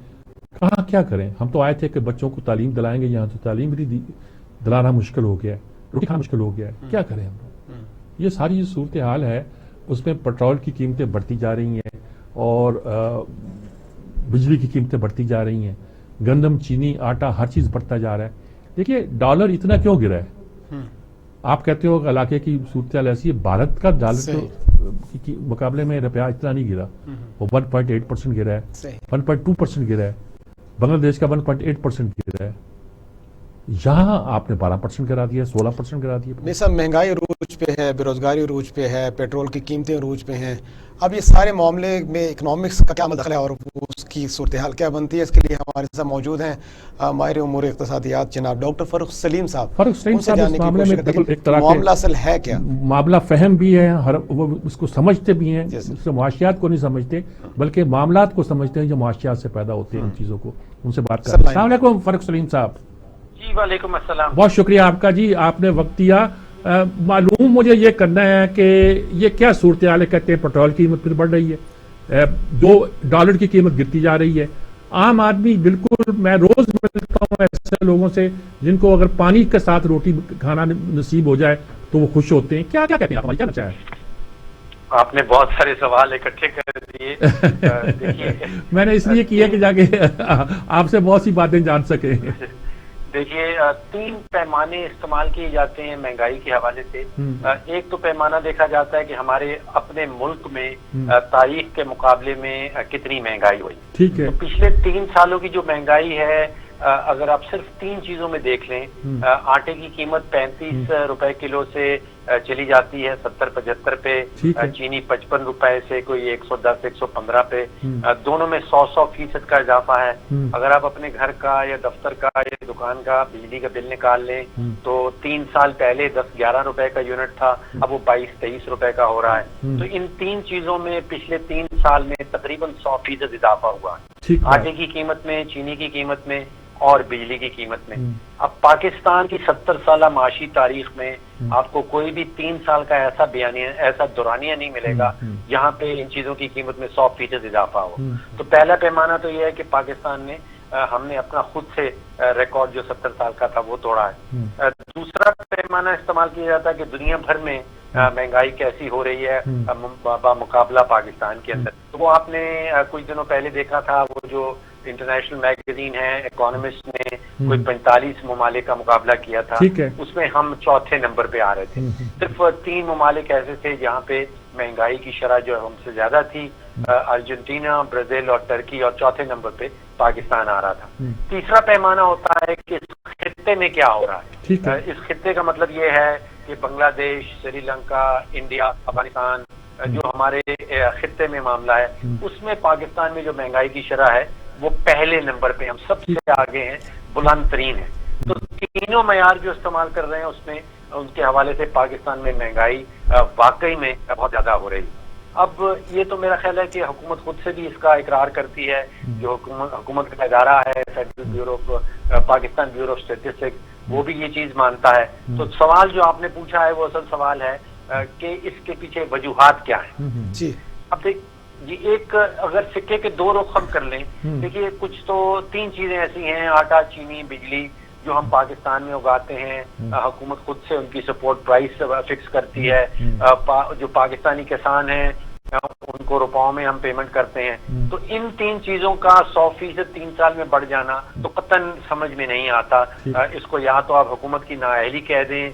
कहाँ क्या करें? हम तो आए थे कि बच्चों को तालीम दिलाएंगे, यहाँ तो तालीम भी दिलाना मुश्किल हो गया है, रोटी खाना मुश्किल हो गया है। क्या करें हम? ये सारी जो सूरत हाल है, उसमें पेट्रोल की कीमतें बढ़ती जा रही हैं और बिजली की कीमतें बढ़ती जा रही हैं, गंदम, चीनी, आटा, हर चीज बढ़ता जा रहा है। देखिए डॉलर इतना क्यों गिरा है? आप कहते हो इलाके की सूरत हाल ऐसी है, भारत का डॉलर के मुकाबले में रुपया इतना नहीं गिरा, वो 1.8% गिरा है, 1.2% गिरा है। बांग्लादेश का 1.8% गिरा है। यहाँ आपने 12% गिरा दिया, 16% गिरा दिया। सब महंगाई अरूज पे है, बेरोजगारी अरूज पे है, पेट्रोल की कीमतें अरूज पे हैं। अब ये सारे मामले में इकोनॉमिक्स का क्या दखल है और उसकी सूरत हाल क्या बनती है? इसके लिए हमारे साथ मौजूद हैं माहिर उमूर इक़्तिसादियात जनाब डॉक्टर फर्रुख सलीम साहब। इस मामले में एक तरह मामला असल है क्या? मामला फहम भी है, वो उसको समझते भी हैं, उसके मुआशियात को नहीं समझते बल्कि मामलात को समझते हैं जो मुआशियात से पैदा होते हैं। उन चीज़ों को उनसे बात करें। अस्सलाम वालेकुम फर्रुख सलीम साहब। जी वालेकुम अस्सलाम। बहुत शुक्रिया आपका जी, आपने वक्त दिया। मालूम मुझे ये करना है कि ये क्या सूरत हाल है? कहते हैं पेट्रोल की कीमत फिर बढ़ रही है, $2 की कीमत गिरती जा रही है। आम आदमी बिल्कुल, मैं रोज मिलता हूँ ऐसे लोगों से जिनको अगर पानी के साथ रोटी खाना नसीब हो जाए तो वो खुश होते हैं। क्या क्या कहते हैं आप? क्या चाहे? आपने बहुत सारे सवाल इकट्ठे कर दिए। मैंने इसलिए किया कि जाके आपसे बहुत सी बातें जान सके। देखिए 3 पैमाने इस्तेमाल किए जाते हैं महंगाई के हवाले से। एक तो पैमाना देखा जाता है कि हमारे अपने मुल्क में तारीख के मुकाबले में कितनी महंगाई हुई। ठीक है। तो पिछले 3 सालों की जो महंगाई है, अगर आप सिर्फ 3 चीजों में देख लें, आटे की कीमत 35 रुपए किलो से चली जाती है 70-75 पे, चीनी 55 रुपए से कोई 110-115 पे, दोनों में 100% का इजाफा है। अगर आप अपने घर का या दफ्तर का या दुकान का बिजली का बिल निकाल लें तो 3 साल पहले 10-11 रुपए का यूनिट था, अब वो 22-23 रुपए का हो रहा है। तो इन 3 चीजों में पिछले 3 साल में तकरीबन 100% इजाफा हुआ, आटे की कीमत में, चीनी की कीमत में और बिजली की कीमत में। अब पाकिस्तान की 70 साल माशी तारीख में आपको कोई भी 3 साल का ऐसा बयानिया, ऐसा दौरानिया नहीं मिलेगा जहां पे इन चीजों की कीमत में 100% इजाफा हो। तो पहला पैमाना तो यह है कि पाकिस्तान में ہم نے اپنا خود سے ریکارڈ جو 70 سال کا تھا وہ توڑا ہے. دوسرا پیمانہ استعمال کیا جاتا ہے کہ دنیا بھر میں مہنگائی کیسی ہو رہی ہے بمقابلہ پاکستان کے اندر. تو وہ آپ نے کچھ دنوں پہلے دیکھا تھا, وہ جو انٹرنیشنل میگزین ہے اکانومسٹ نے کوئی 45 ممالک کا مقابلہ کیا تھا, اس میں ہم چوتھے نمبر پہ آ رہے تھے. صرف 3 ممالک ایسے تھے جہاں پہ مہنگائی کی شرح جو ہم سے زیادہ تھی, ارجنٹینا, برازیل اور ترکی, اور چوتھے نمبر پہ پاکستان آ رہا تھا. تیسرا پیمانہ ہوتا ہے کہ اس خطے میں کیا ہو رہا ہے. اس خطے کا مطلب یہ ہے کہ بنگلہ دیش, سری لنکا, انڈیا, افغانستان جو ہمارے خطے میں معاملہ ہے, اس میں پاکستان میں جو مہنگائی کی شرح ہے وہ پہلے نمبر پہ, ہم سب سے آگے ہیں, بلند ترین ہے. تو تینوں معیار جو استعمال کر رہے ہیں اس میں ان کے حوالے سے پاکستان میں مہنگائی واقعی میں بہت زیادہ ہو رہی ہے. اب یہ تو میرا خیال ہے کہ حکومت خود سے بھی اس کا اقرار کرتی ہے, جو حکومت کا ادارہ ہے federal bureau Pakistan bureau of statistics, وہ بھی یہ چیز مانتا ہے. تو سوال جو آپ نے پوچھا ہے وہ اصل سوال ہے کہ اس کے پیچھے وجوہات کیا ہیں. جی اب دیکھ یہ ایک اگر سکے کے 2 رخ ہم کر لیں, دیکھیے کچھ تو 3 چیزیں ایسی ہیں, آٹا, چینی, بجلی, جو ہم پاکستان میں اگاتے ہیں, حکومت خود سے ان کی سپورٹ پرائس فکس کرتی ہے. جو پاکستانی کسان ہیں ان کو روپاؤں میں ہم پیمنٹ کرتے ہیں. تو ان 3 چیزوں کا 100% 3 سال میں بڑھ جانا تو قطعاً سمجھ میں نہیں آتا. اس کو یا تو آپ حکومت کی نااہلی کہہ دیں,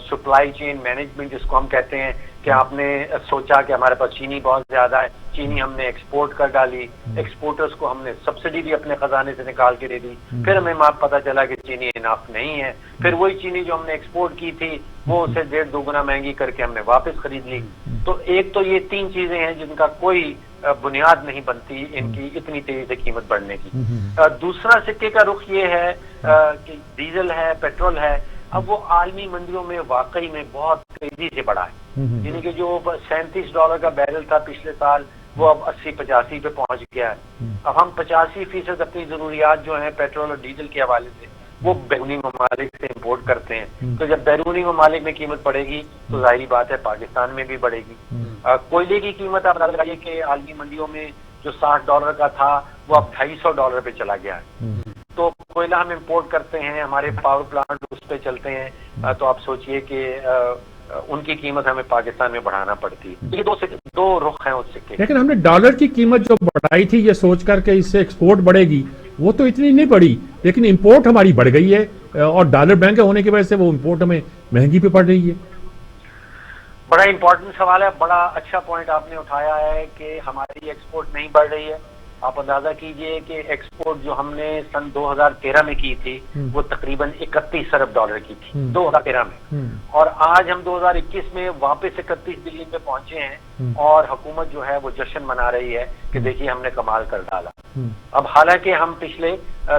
سپلائی چین مینجمنٹ جس کو ہم کہتے ہیں, کہ آپ نے سوچا کہ ہمارے پاس چینی بہت زیادہ ہے, چینی ہم نے ایکسپورٹ کر ڈالی, ایکسپورٹرز کو ہم نے سبسڈی بھی اپنے خزانے سے نکال کے دے دی, پھر ہمیں پتہ چلا کہ چینی اناف نہیں ہے, پھر وہی چینی جو ہم نے ایکسپورٹ کی تھی وہ اسے 1.5-2 گنا مہنگی کر کے ہم نے واپس خرید لی. تو ایک تو یہ 3 چیزیں ہیں جن کا کوئی بنیاد نہیں بنتی ان کی اتنی تیزی سے قیمت بڑھنے کی. دوسرا سکے کا رخ یہ ہے کہ ڈیزل ہے, پیٹرول ہے, اب وہ عالمی منڈیوں میں واقعی میں بہت تیزی سے بڑھا ہے. یعنی کہ جو $37 کا بیرل تھا پچھلے سال, وہ اب 80-85 پہ پہنچ گیا ہے. اب ہم 85% اپنی ضروریات جو ہیں پیٹرول اور ڈیزل کے حوالے سے وہ بیرونی ممالک سے امپورٹ کرتے ہیں. تو جب بیرونی ممالک میں قیمت بڑھے گی تو ظاہری بات ہے پاکستان میں بھی بڑھے گی. کوئلے کی قیمت آپ لگائیے کہ عالمی منڈیوں میں جو $60 کا تھا وہ اب $250 پہ چلا گیا ہے. تو کوئلہ ہم امپورٹ کرتے ہیں, ہمارے پاور پلانٹ اس پہ چلتے ہیں, تو آپ سوچئے کہ ان کی قیمت ہمیں پاکستان میں بڑھانا پڑتی ہے. یہ 2 رخ ہیں اس سکے. لیکن ہم نے ڈالر کی قیمت جو بڑھائی تھی یہ سوچ کر کہ اس سے ایکسپورٹ بڑھے گی, وہ تو اتنی نہیں بڑھی, لیکن امپورٹ ہماری بڑھ گئی ہے, اور ڈالر مہنگے ہونے کی وجہ سے وہ امپورٹ ہمیں مہنگی پہ پڑ رہی ہے. بڑا امپورٹنٹ سوال ہے, بڑا اچھا پوائنٹ آپ نے اٹھایا ہے کہ ہماری ایکسپورٹ نہیں بڑھ رہی ہے. آپ اندازہ کیجئے کہ ایکسپورٹ جو ہم نے سن 2013 میں کی تھی وہ تقریباً $31 ارب کی تھی 2013 میں, اور آج ہم 2021 میں واپس 31 بلین پہ پہنچے ہیں, اور حکومت جو ہے وہ جشن منا رہی ہے کہ دیکھیے ہم نے کمال کر ڈالا. اب حالانکہ ہم پچھلے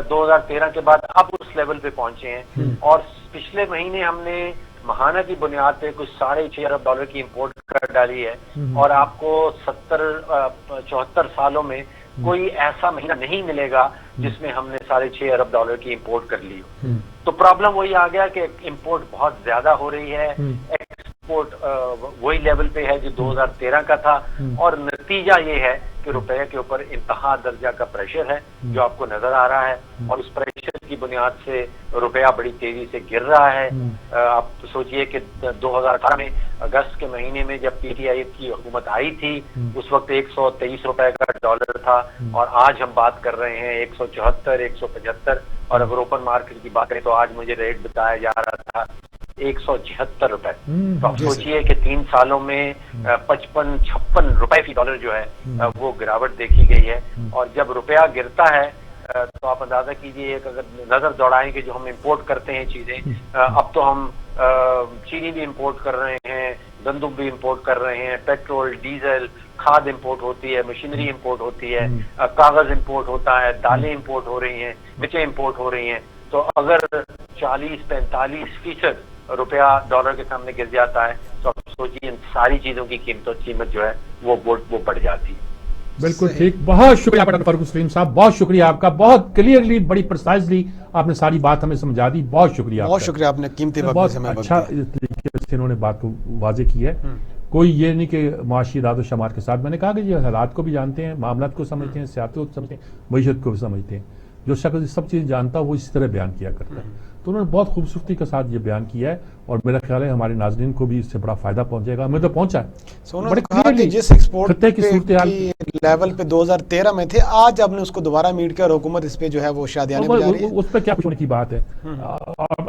2013 کے بعد اب اس لیول پہ پہنچے ہیں, اور پچھلے مہینے ہم نے ماہانہ کی بنیاد پہ کچھ $6.5 ارب کی امپورٹ کر ڈالی ہے, اور آپ کو 74 سالوں میں کوئی ایسا مہینہ نہیں ملے گا جس میں ہم نے $6.5 ارب کی امپورٹ کر لی ہو. تو پرابلم وہی آ گیا کہ امپورٹ بہت زیادہ ہو رہی ہے, ایکسپورٹ وہی لیول پہ ہے جو 2013 کا تھا, اور نتیجہ یہ ہے کہ روپے کے اوپر انتہا درجہ کا پریشر ہے جو آپ کو نظر آ رہا ہے, اور اس پریشر کی بنیاد سے روپیہ بڑی تیزی سے گر رہا ہے. آپ سوچئے کہ 2018 میں اگست کے مہینے میں جب پی ٹی آئی کی حکومت آئی تھی اس وقت $123 کا ڈالر تھا, اور آج ہم بات کر رہے ہیں 174, 175, اور اگر اوپن مارکیٹ کی بات کریں تو آج مجھے ریٹ بتایا جا رہا تھا $176. تو آپ سوچئے کہ 3 سالوں میں 55-56 روپے فی ڈالر جو ہے وہ گراوٹ دیکھی گئی ہے. اور جب روپیہ گرتا ہے تو آپ اندازہ کیجئے, اگر نظر دوڑائیں کہ جو ہم امپورٹ کرتے ہیں چیزیں, اب تو ہم چینی بھی امپورٹ کر رہے ہیں, گندم بھی امپورٹ کر رہے ہیں, پیٹرول, ڈیزل, کھاد امپورٹ ہوتی ہے, مشینری امپورٹ ہوتی ہے, کاغذ امپورٹ ہوتا ہے, دالیں امپورٹ ہو رہی ہیں, مرچیں امپورٹ ہو رہی ہیں. تو اگر 40-45% روپیہ ڈالر کے سامنے گر جاتا ہے تو آپ سوچیے ان ساری چیزوں کی قیمت جو ہے وہ بڑھ جاتی ہے. بالکل ٹھیک, بہت شکریہ ڈاکٹر فاروق سلیم صاحب, بہت شکریہ آپ کا, بہت کلیئرلی بڑی پرسائزلی آپ نے ساری بات ہمیں سمجھا دی, بہت شکریہ. بہت شکریہ, آپ نے قیمتی وقت بہت اچھا طریقے سے انہوں نے بات کو واضح کی ہے. کوئی یہ نہیں کہ معاشی اعداد و شمار کے ساتھ, میں نے کہا کہ یہ حالات کو بھی جانتے ہیں, معاملات کو سمجھتے ہیں, سیاست کو سمجھتے ہیں, معیشت کو بھی سمجھتے ہیں. जो शख्स सब चीज़ जानता है वो इसी तरह बयान किया करता है। तो उन्होंने बहुत खूबसूरती के साथ ये बयान किया है और मेरा ख्याल है हमारे नाज़रीन को भी इससे बड़ा फायदा पहुंचेगा। हमें तो पहुंचा है। उन्होंने कहा कि जिस एक्सपोर्ट की लेवल पे 2013 में थे, आज आपने उसको दोबारा मीट किया और हुकूमत इस पे जो है वो शादियाने बजा रही है। उस पर क्या पूछने की बात है।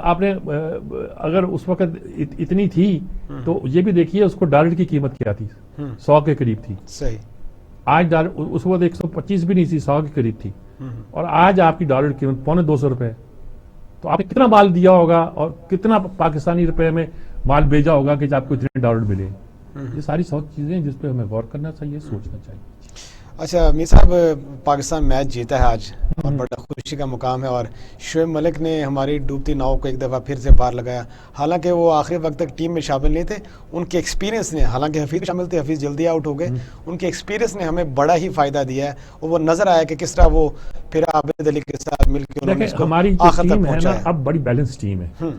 आपने अगर उस वक्त इतनी थी तो ये भी देखिए उसको डॉलर की कीमत क्या थी, 100 के करीब थी। सही। आज डॉलर उस वक्त 125 भी नहीं थी, 100 के करीब थी। और आज आपकी डॉलर की कीमत 250 रुपए। तो आपने कितना माल दिया होगा और कितना पाकिस्तानी रुपए में माल भेजा होगा कि आपको इतने डॉलर मिले। ये सारी चीजें जिस पे हमें गौर करना चाहिए, सोचना चाहिए। अच्छा मीर साहब, पाकिस्तान मैच जीता है आज और बड़ा खुशी का मुकाम है और शोएब मलिक ने हमारी डूबती नाव को एक दफ़ा फिर से पार लगाया। हालांकि वो आखिरी वक्त तक टीम में शामिल नहीं थे, उनके एक्सपीरियंस ने, हालांकि हफीज़ शामिल थे, हफीज़ जल्दी आउट हो गए, उनके एक्सपीरियंस ने हमें बड़ा ही फ़ायदा दिया है और वो नज़र आया कि किस तरह वो फिर आबिद अली के साथ मिलकर हमारी टीम है ना अब बड़ी बैलेंस टीम है।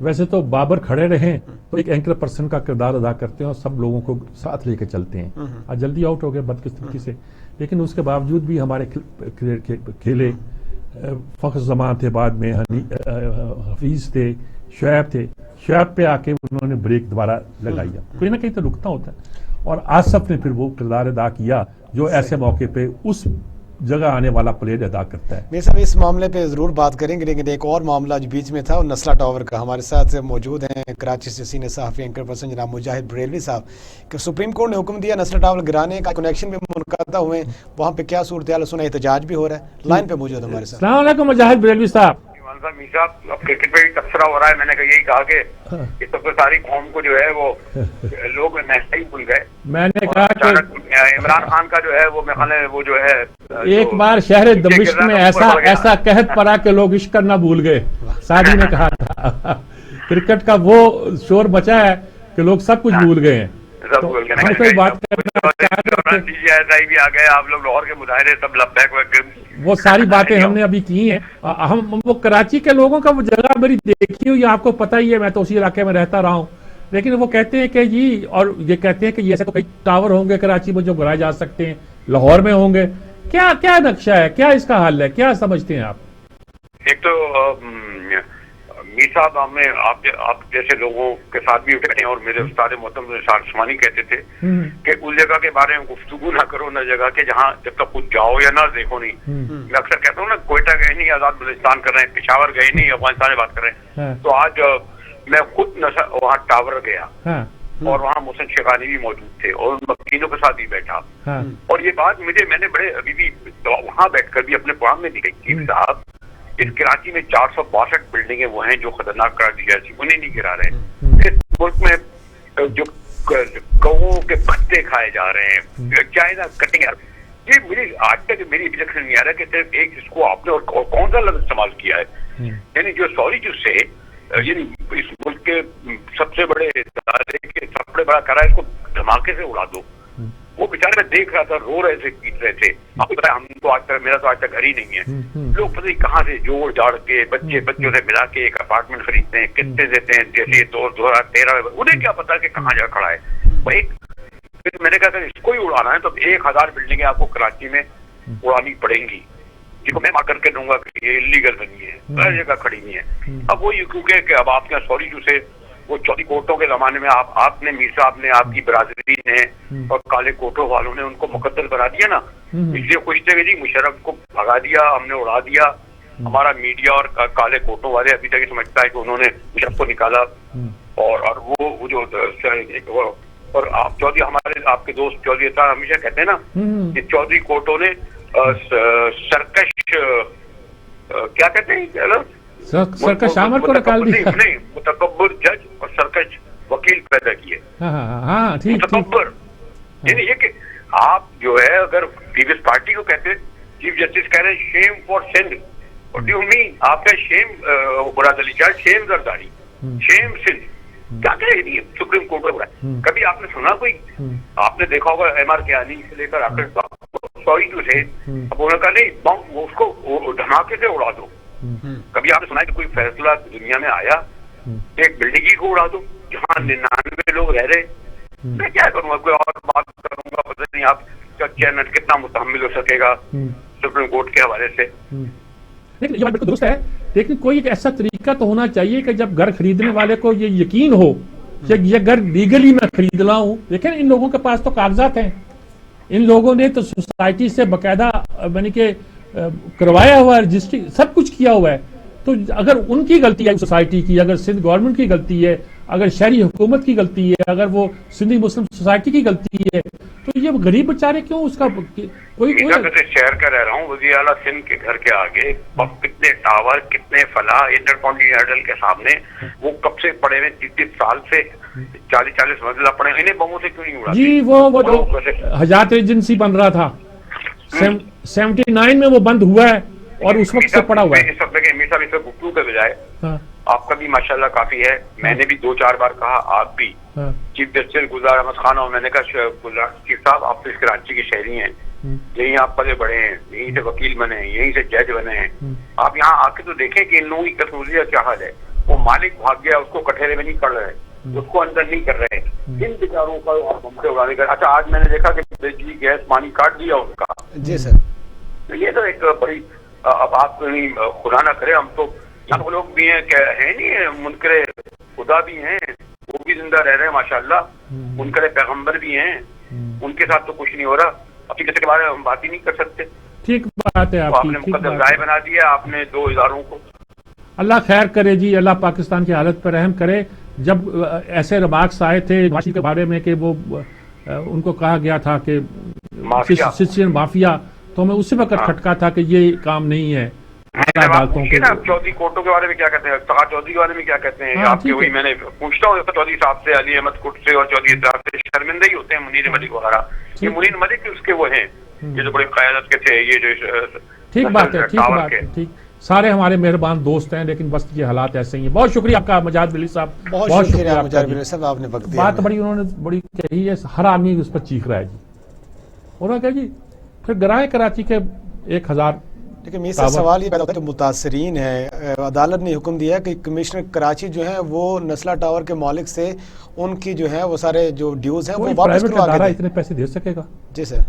वैसे तो बाबर खड़े रहे तो एक एंकर पर्सन का किरदार अदा करते हैं और सब लोगों को साथ लेके चलते हैं। आज जल्दी आउट हो गए बदकिस्मती से, लेकिन उसके बावजूद भी हमारे खेले फख्र जमान थे, बाद में हफीज थे, शोएब थे। शोएब पे आके उन्होंने ब्रेक दोबारा लगाई। कोई ना कहीं तो रुकता होता है और आसफ ने फिर वो किरदार अदा किया जो ऐसे मौके पे उस जगह आने वाला प्लेयर अदा करता है। मेरे साहब इस मामले पे जरूर बात करेंगे, लेकिन एक और मामला जो बीच में था और नस्ला टावर का, हमारे साथ मौजूद हैं कराची से सीनियर सहाफ़ी एंकर पर्सन जनाब मुजाहिद बरेलवी साहब कि सुप्रीम कोर्ट ने हुक्म दिया नस्ला टावर गिराने का, कनेक्शन भी मुनक़दा हुए, वहाँ पे क्या सूरत हाल, सुना एहतजाज भी हो रहा है। लाइन पे मौजूद हमारे साथ। अस्सलाम वालेकुम मुजाहिद बरेलवी साहब। अब क्रिकेट पे तबसरा हो रहा है, मैंने यही कहा कि सब सारी कौम को जो है वो लोग महसूस ही भूल गए। मैंने कहा कि इमरान खान का जो है वो वो जो है एक बार शहर दमिश्क में ऐसा कहत पड़ा कि लोग इश्क करना भूल गए। सादी ने कहा था क्रिकेट का वो शोर मचा है कि लोग सब कुछ भूल गए हैं। सब भूल गए। कोई बात करना भी आ गए, आप लोग लाहौर के मुजाहिरे सब लब्बैक, वो सारी बातें हमने अभी की हैं। हम वो कराची के लोगों का वो जगह मेरी देखी हुई, आपको पता ही है, मैं तो उसी इलाके में रहता रहा हूँ। लेकिन वो कहते हैं कि जी, और ये कहते हैं कि ऐसे तो कई टावर होंगे कराची में जो गिराए जा सकते हैं, लाहौर में होंगे। क्या क्या नक्शा है, क्या इसका हल है, क्या समझते हैं आप? एक तो मीर साहब, आप जैसे लोगों के साथ भी बैठे और मेरे उस्ताद मोहतरम उस्मानी कहते थे कि उस जगह के बारे में गुफ्तगू ना करो, न जगह के जहाँ जब तक खुद जाओ या ना देखो नहीं। मैं अक्सर कहता हूँ ना, कोयटा गए नहीं, आजाद बलूचिस्तान कर रहे हैं, पेशावर गए नहीं, अफगानिस्तान में बात कर रहे हैं। तो आज मैं खुद वहाँ टावर गया और वहाँ मोहसिन शेखानी भी मौजूद थे और उन मकीनों के साथ भी बैठा। और ये बात मैंने बड़े अभी भी वहाँ बैठकर भी अपने प्रोग्राम में नहीं कही। चीफ साहब, इस कराची में 462 बिल्डिंगें वो हैं जो खतरनाक करार दी जाती, उन्हें नहीं गिरा रहे। इस मुल्क में जो गौओं के पत्ते खाए जा रहे हैं, चाइना कटिंग, ये मेरी आज तक मेरी रिजेक्शन नहीं आ रहा कि सिर्फ एक इसको आपने और कौन सा लफ्ज इस्तेमाल किया है। यानी जो सॉरी जो से यानी इस मुल्क के सबसे बड़े इदारे के सबसे बड़ा करा, इसको धमाके से उड़ा दो। वो बेचारे मैं देख रहा था, रो रहे थे, पीट रहे थे। आपको पता है, हम तो आज तक, मेरा तो आज तक घर ही नहीं है। लोग पता नहीं कहाँ से जोड़ जाड़ के बच्चों से मिला के एक अपार्टमेंट खरीदते हैं, कितने देते हैं, जैसे 2013 में, उन्हें क्या पता कि कहाँ जा खड़ा है। फिर मैंने कहा अगर इसको ही उड़ाना है तो 1000 बिल्डिंगें आपको कराची में उड़ानी पड़ेंगी, जिसको मैं मार करके दूंगा कि ये इलीगल बनी है, हर जगह खड़ी नहीं है। अब वो क्योंकि अब आपके सॉरी जो से वो चौथी कोटों के जमाने में आपने मीर साहब ने, आपकी बरादरी ने और काले कोटों वालों ने उनको मुकद्दर बना दिया ना, इसलिए खुश थे कि जी मुशर्रफ को भगा दिया, हमने उड़ा दिया। हमारा मीडिया और काले कोटों वाले अभी तक समझता है कि उन्होंने मुशर्रफ को निकाला और वो जो और आप चौधरी, हमारे आपके दोस्त चौधरी साहब हमेशा कहते हैं ना कि चौधरी कोटों ने सरकश क्या कहते हैं, सरकश आमर को निकाल दिया, नहीं मुतकब्बर जज और सरकश वकील पैदा किए। मुतकब्बर यानी ये कि आप जो है, अगर पीपल्स पार्टी को कहते, चीफ जस्टिस कह रहे हैं shame for Sindh, what do you mean? आपका shame Murad Ali Shah, shame Zardari, shame Sindh, क्या कह रही है सुप्रीम कोर्ट में? कभी आपने सुना कोई? आपने देखा होगा एमआर कियानी से लेकर आकर सॉरी टू से, अब उन्होंने कहा नहीं बम उसको धमाके से उड़ा दो। कभी आपने सुना कि कोई फैसला दुनिया में आया एक बिल्डिंग ही को उड़ा दो जहाँ 99 लोग रह रहे? मैं क्या करूंगा, कोई और बात करूंगा, पता नहीं आपका चैनल कितना मुतहम्मिल हो सकेगा सुप्रीम कोर्ट के हवाले से। لیکن یہ بات بالکل درست ہے، لیکن کوئی ایک ایسا طریقہ تو ہونا چاہیے کہ جب گھر خریدنے والے کو یہ یقین ہو کہ یہ گھر لیگلی میں خرید رہا ہوں. دیکھیں ان لوگوں کے پاس تو کاغذات ہیں، ان لوگوں نے تو سوسائٹی سے باقاعدہ یعنی کہ کروایا ہوا ہے، رجسٹری سب کچھ کیا ہوا ہے. تو اگر ان کی غلطی ہے سوسائٹی کی، اگر سندھ گورنمنٹ کی غلطی ہے، اگر شہری حکومت کی غلطی ہے، اگر وہ سندھی مسلم سوسائٹی کی غلطی ہے، تو یہ غریب بیچارے کیوں اس کا کوئی شہر کا رہ رہا ہوں، وزیر اعلیٰ سندھ کے گھر کے آگے کتنے ٹاور، کتنے فلاح انٹر کانٹیننٹل کے سامنے وہ کب سے پڑے ہوئے 30 سال سے 40 منزلہ پڑے، انہیں بموں سے کیوں نہیں اڑا؟ جی وہ جو حجات ایجنسی بن رہا تھا 79 میں وہ بند ہوا ہے اور اس وقت سے پڑا ہوا ہے. اس وقت گفتگو کے بجائے آپ کا بھی ماشاءاللہ کافی ہے. میں نے بھی 2-4 بار کہا، آپ بھی چیف جسٹس گلزار احمد خان، اور میں نے کہا چیف صاحب آپ تو اس کراچی کے شہری ہیں، یہیں آپ پلے بڑے ہیں، یہیں سے وکیل بنے ہیں، یہیں سے جج بنے ہیں، آپ یہاں آ کے تو دیکھیں کہ ان لوگوں کی قصوریت کیا حال ہے. وہ مالک بھاگ گیا، اس کو کٹہرے میں نہیں کر رہے، اس کو اندر نہیں کر رہے، ان بیچاروں کا بمبے اڑانے کا. اچھا آج میں نے دیکھا کہ بجلی گیس پانی کاٹ دیا ان کا. جی سر، یہ تو ایک بڑی، اب آپ خدا نہ کرے، ہم تو وہ لوگ بھی ہیں کہ ہے نہیں منکر خدا بھی ہیں، وہ بھی زندہ رہ رہے ہیں ماشاءاللہ، منکر پیغمبر بھی ہیں، ان کے ساتھ تو کچھ نہیں ہو رہا. عقیدت کے بارے میں ہم بات ہی نہیں کر سکتے. ٹھیک بات ہے آپ نے مقدس ضائع بنا دیا آپ نے 2 اداروں کو. اللہ خیر کرے جی، اللہ پاکستان کی حالت پر رحم کرے. جب ایسے ریمارکس آئے تھے معاشی کے بارے میں کہ وہ ان کو کہا گیا تھا کہ سچین مافیا، تو میں اسی وقت کھٹکا تھا کہ یہ کام نہیں ہے. چودھری کوٹوں کے بارے میں کیا کہتے ہیں، سقا چودھری کے بارے میں کیا کہتے ہیں آپ کے؟ وہی میں نے پوچھتا ہوں چودھری صاحب سے، علی احمد کٹ سے اور چودھری صاحب سے شرمندہ ہی ہوتے ہیں. منیر ملک وغیرہ، یہ منیر ملک اس کے وہ ہیں یہ جو بڑے قیادت کے تھے. یہ جو ٹھیک بات ہے، ٹھیک بات ہے، ٹھیک. سارے ہمارے مہربان دوست ہیں، لیکن بس یہ حالات ایسے ہی ہیں. بہت شکریہ آپ کا مجاہد ولی صاحب، بہت شکریہ مجاہد ولی صاحب، آپ نے وقت دیا. بات بڑی انہوں نے بڑی کہی ہے، ہر آدمی اس پر چیخ رہا ہے جی. انہوں نے کہا جی پھر گرائے کراچی کے 1000. لیکن میرے سے سوال یہ پیدا ہوتا ہے جو متاثرین ہیں، عدالت نے حکم دیا کہ کمشنر کراچی جو ہیں وہ نسلہ ٹاور کے مالک سے ان کی جو ہے وہ سارے جو ڈیوز ہیں وہ واپس کروا کے دیں. اتنے پیسے دے سکے گا؟ جی سر.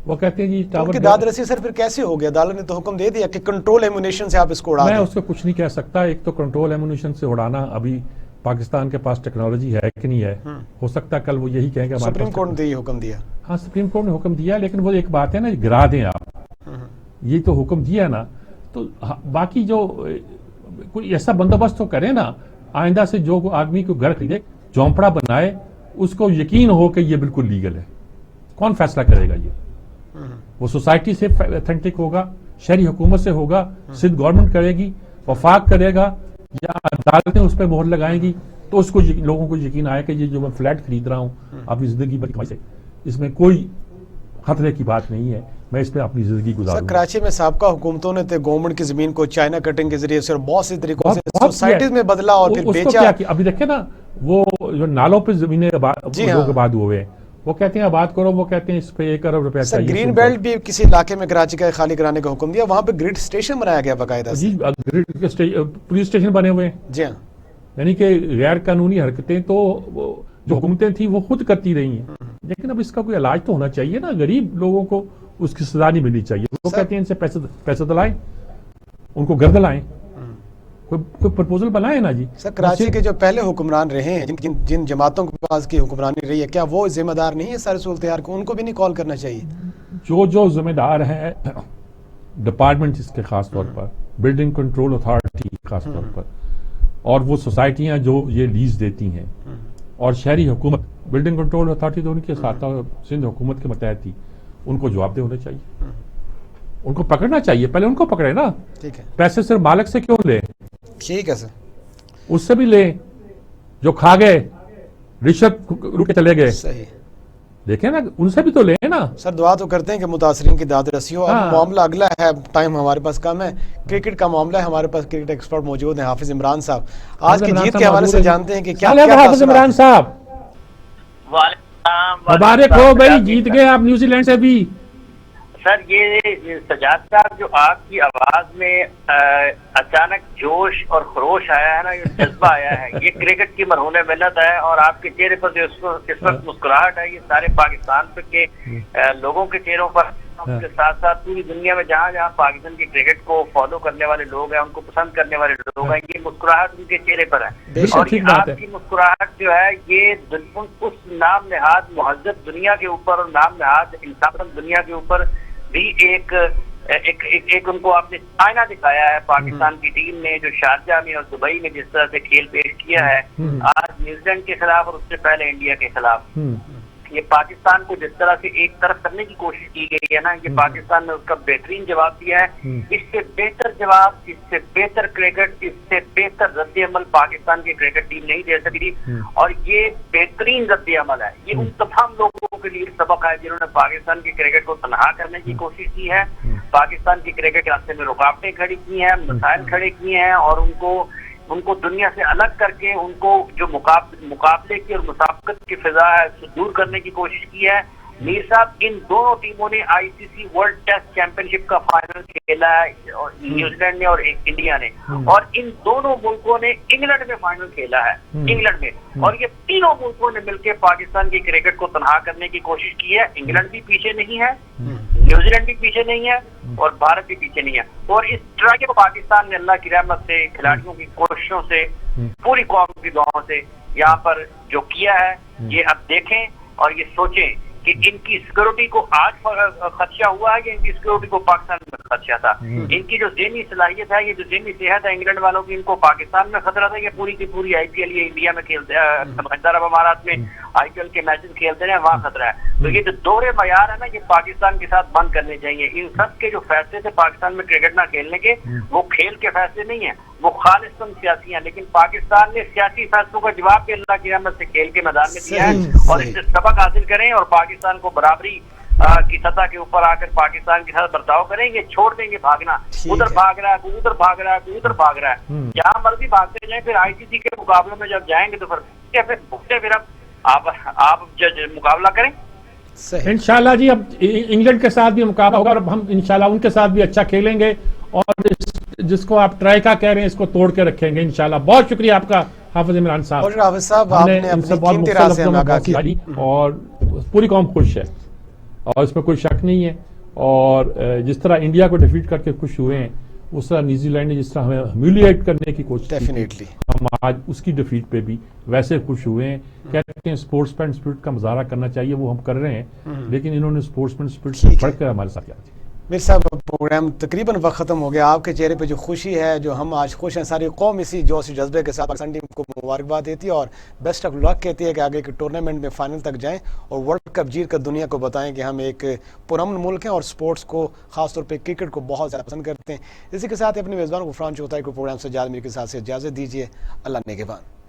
وہ کہتے ہیں جی ٹاور کی داد رسی سر پھر کیسے ہو گیا؟ عدالت نے تو حکم دے دیا کہ کنٹرول ایمونیشن سے آپ اس کو اڑا دیں. میں اس کو کچھ نہیں کہہ سکتا. ایک تو کنٹرول ایمونیشن سے اڑانا ابھی پاکستان کے پاس ٹیکنالوجی ہے کہ نہیں ہے، ہو سکتا ہے کل وہ یہی کہیں گے. سپریم کورٹ نے یہ حکم دیا. ہاں سپریم کورٹ نے حکم دیا، لیکن وہ ایک بات ہے نا، گرا دیں آپ، یہ تو حکم دیا نا. تو باقی جو کوئی ایسا بندوبست تو کرے نا آئندہ سے، جو آدمی کو گھر خریدے جھونپڑا بنائے، اس کو یقین ہو کہ یہ بالکل لیگل ہے. کون فیصلہ کرے گا؟ یہ وہ سوسائٹی سے اتھینٹک ہوگا، شہری حکومت سے ہوگا، سندھ گورنمنٹ کرے گی، وفاق کرے گا، یا عدالتیں اس پہ مہر لگائیں گی، تو اس کو لوگوں کو یقین آئے کہ یہ جو میں فلیٹ خرید رہا ہوں اپنی زندگی بھر سے، اس میں کوئی خطرے کی بات نہیں ہے، میں اس پہ اپنی زندگی گزاروں. کراچی میں سابقہ حکومتوں نے گورنمنٹ کی زمین کو چائنا کٹنگ کے ذریعے سے اور بہت سی طریقوں سے سوسائٹیز میں بدلا اور پھر بیچا. ابھی دیکھیں نا وہ جو نالوں پہ زمینیں آباد ہوئے ہیں، وہ کہتے ہیں آباد کرو، وہ کہتے ہیں اس پہ 1 ارب روپیہ چاہیے. گرین بیلٹ بھی کسی علاقے میں کراچی کا خالی کرانے کا حکم دیا، وہاں پہ گریڈ اسٹیشن بنایا گیا باقاعدہ. جی پولیس اسٹیشن بنے ہوئے ہیں. جی ہاں، یعنی کہ غیر قانونی حرکتیں تو جو حکومتیں تھیں وہ خود کرتی رہی ہیں، لیکن اب اس کا کوئی علاج تو ہونا چاہیے نا. غریب لوگوں کو اس کی سزا نہیں ملنی چاہیے. وہ کہتے ہیں ان سے پیسے دلائیں، ان کو گھر دلائیں، کوئی پرپوزل بنائے نا جی. سر کراچی کے جو پہلے حکمران رہے ہیں، جن جماعتوں کے پاس کی حکمرانی رہی ہے، کیا وہ ذمہ دار نہیں ہے سارے صورتحال کو؟ ان کو بھی نہیں کال کرنا چاہیے؟ جو ذمہ دار ہیں ڈپارٹمنٹ اس کے، خاص طور پر بلڈنگ کنٹرول اتھارٹی خاص طور پر، اور وہ سوسائٹیاں جو یہ لیز دیتی ہیں، اور شہری حکومت. بلڈنگ کنٹرول اتھارٹی تو ان کے ساتھ سندھ حکومت کے متحد تھی، ان کو جواب دہ ہونا چاہیے، ان کو پکڑنا چاہیے. پہلے ان کو پکڑے نا. ٹھیک ہے. پیسے صرف مالک سے کیوں لے؟ ٹھیک ہے سر، اس سے بھی لے جو کھا گئے، رشوت رو کے چلے گئے. صحیح. دیکھیں نا، ان سے بھی تو لے نا. سر دعا تو کرتے ہیں کہ متاثرین کی داد رسی ہو. اب معاملہ اگلا ہے، ٹائم ہمارے پاس کم ہے. کرکٹ کا معاملہ ہے، ہمارے پاس کرکٹ ایکسپرٹ موجود ہیں حافظ عمران صاحب. آج کی جیت کے حوالے سے جانتے ہیں کہ کیا حافظ عمران صاحب مبارک ہو بھائی، جیت گئے آپ نیوزی لینڈ سے بھی. سر یہ سجاد صاحب جو آپ کی آواز میں اچانک جوش اور خروش آیا ہے نا، یہ جذبہ آیا ہے، یہ کرکٹ کی مرہون محنت ہے. اور آپ کے چہرے پر جو اس وقت مسکراہٹ ہے، یہ سارے پاکستان کے لوگوں کے چہروں پر उसके साथ साथ पूरी दुनिया में जहाँ जहाँ पाकिस्तान की क्रिकेट को फॉलो करने वाले लोग हैं, उनको पसंद करने वाले लोग हैं, ये मुस्कुराहट उनके चेहरे पर है। और ये आपकी मुस्कुराहट जो है ये उस नाम नहाद मुहज्जब दुनिया के ऊपर और नाम नहाद इंसाफ दुनिया के ऊपर भी एक उनको आपने आईना दिखाया है। पाकिस्तान की टीम ने जो शारजाह में और दुबई में जिस तरह से खेल पेश किया है आज न्यूजीलैंड के खिलाफ और उससे पहले इंडिया के खिलाफ, ये पाकिस्तान को जिस तरह से एक तरफ करने की कोशिश की गई है ना, ये पाकिस्तान ने उसका बेहतरीन जवाब दिया है। इससे बेहतर जवाब, इससे बेहतर क्रिकेट, इससे बेहतर रद्द-ए-अमल पाकिस्तान की क्रिकेट टीम नहीं दे सकती। और ये बेहतरीन रद्द-ए-अमल है, ये उन तमाम लोगों के लिए सबक है जिन्होंने पाकिस्तान की क्रिकेट को तनहा करने की कोशिश की है, पाकिस्तान की क्रिकेट के रास्ते में रुकावटें खड़ी की हैं, मसाइल खड़े किए हैं और उनको दुनिया से अलग करके उनको जो मुकाबले की और मुसाबकत की फिजा है उसको दूर करने की कोशिश की है। मीर साहब, इन दोनों टीमों ने आईसीसी वर्ल्ड टेस्ट चैंपियनशिप का फाइनल खेला है, न्यूजीलैंड ने और इंडिया ने, और इन दोनों मुल्कों ने इंग्लैंड में फाइनल खेला है, इंग्लैंड में, और ये तीनों मुल्कों ने मिलकर पाकिस्तान की क्रिकेट को तनहा करने की कोशिश की है। इंग्लैंड भी पीछे नहीं है, न्यूजीलैंड भी पीछे नहीं है और भारत भी पीछे नहीं है। और इस ट्राई को पाकिस्तान ने अल्लाह की रहमत से, खिलाड़ियों की कोशिशों से, पूरी कौम की दुआओं से यहाँ पर जो किया है, ये अब देखें और ये सोचें कि इनकी सिक्योरिटी को आज खदशा हुआ है या इनकी सिक्योरिटी को पाकिस्तान में खदशा था। इनकी जो ज़हनी सलाहियत है, ये जो ज़हनी सेहत है इंग्लैंड वालों की, इनको पाकिस्तान में खतरा था, ये पूरी की पूरी आईपीएल ये इंडिया में खेलते हैं, समझदार अरब अमारात में आईपीएल के मैचेस खेलते हैं, वहाँ खतरा है। तो ये जो दोहरे मयार है ना, ये पाकिस्तान के साथ बंद करने चाहिए। इन सब के जो फैसले थे पाकिस्तान में क्रिकेट ना खेलने के, वो खेल के फैसले नहीं है, वो खालिस्तन सियासी हैं। लेकिन पाकिस्तान ने सियासी फैसलों का जवाब भी अल्लाह की रहमत से खेल के मैदान में दिया है और इससे सबक हासिल करें और पाकिस्तान को बराबरी की सतह के ऊपर आकर पाकिस्तान के साथ बर्ताव करेंगे, छोड़ देंगे भागना, उधर भाग रहा है, उधर भाग रहा है, उधर भाग रहा है, जहाँ मर्जी भागते जाएं। फिर आईसीसी के मुकाबलों में जब जाएंगे तो फिर आप जज मुकाबला करें इंशाल्लाह जी। अब इंग्लैंड के साथ भी मुकाबला होगा और हम इंशाल्लाह उनके साथ भी अच्छा खेलेंगे और जिसको आप ट्राई का कह रहे हैं इसको तोड़ के रखेंगे इंशाल्लाह। बहुत शुक्रिया आपका हाफिज इमरान साहब, हाफिज साहब, आपने अपनी कीमती राय से हमें आगाह किया और पूरी कौम खुश है और इसमें कोई शक नहीं है। और जिस तरह इंडिया को डिफीट करके खुश हुए हैं, उस तरह न्यूजीलैंड ने जिस तरह हमें ह्यूमिलिएट करने की कोशिश डेफिनेटली हम आज उसकी डिफीट पे भी वैसे खुश हुए हैं। कहते हैं स्पोर्ट्समैन स्पिरिट का मुजाहरा करना चाहिए, वो हम कर रहे हैं, लेकिन इन्होंने स्पोर्ट्समैन स्पिरिट से बढ़कर हमारे साथ किया। मीर साहब, प्रोग्राम तकरीबन वक्त ख़त्म हो गया। आपके चेहरे पे जो खुशी है, जो हम आज खुश हैं, सारी कौम इसी जोश जज्बे के साथ पाकिस्तान टीम को मुबारकबाद देती है और बेस्ट ऑफ लक कहती है कि आगे के टूर्नामेंट में फाइनल तक जाएं और वर्ल्ड कप जीत कर दुनिया को बताएं कि हम एक पुरअमन मुल्क हैं और स्पोर्ट्स को, खासतौर पर क्रिकेट को बहुत ज़्यादा पसंद करते हैं। इसी के साथ अपने मेज़बान गुफरान चौथाई को प्रोग्राम से जाद मीर के साथ से इजाज़त दीजिए। अल्लाह नेगहबान।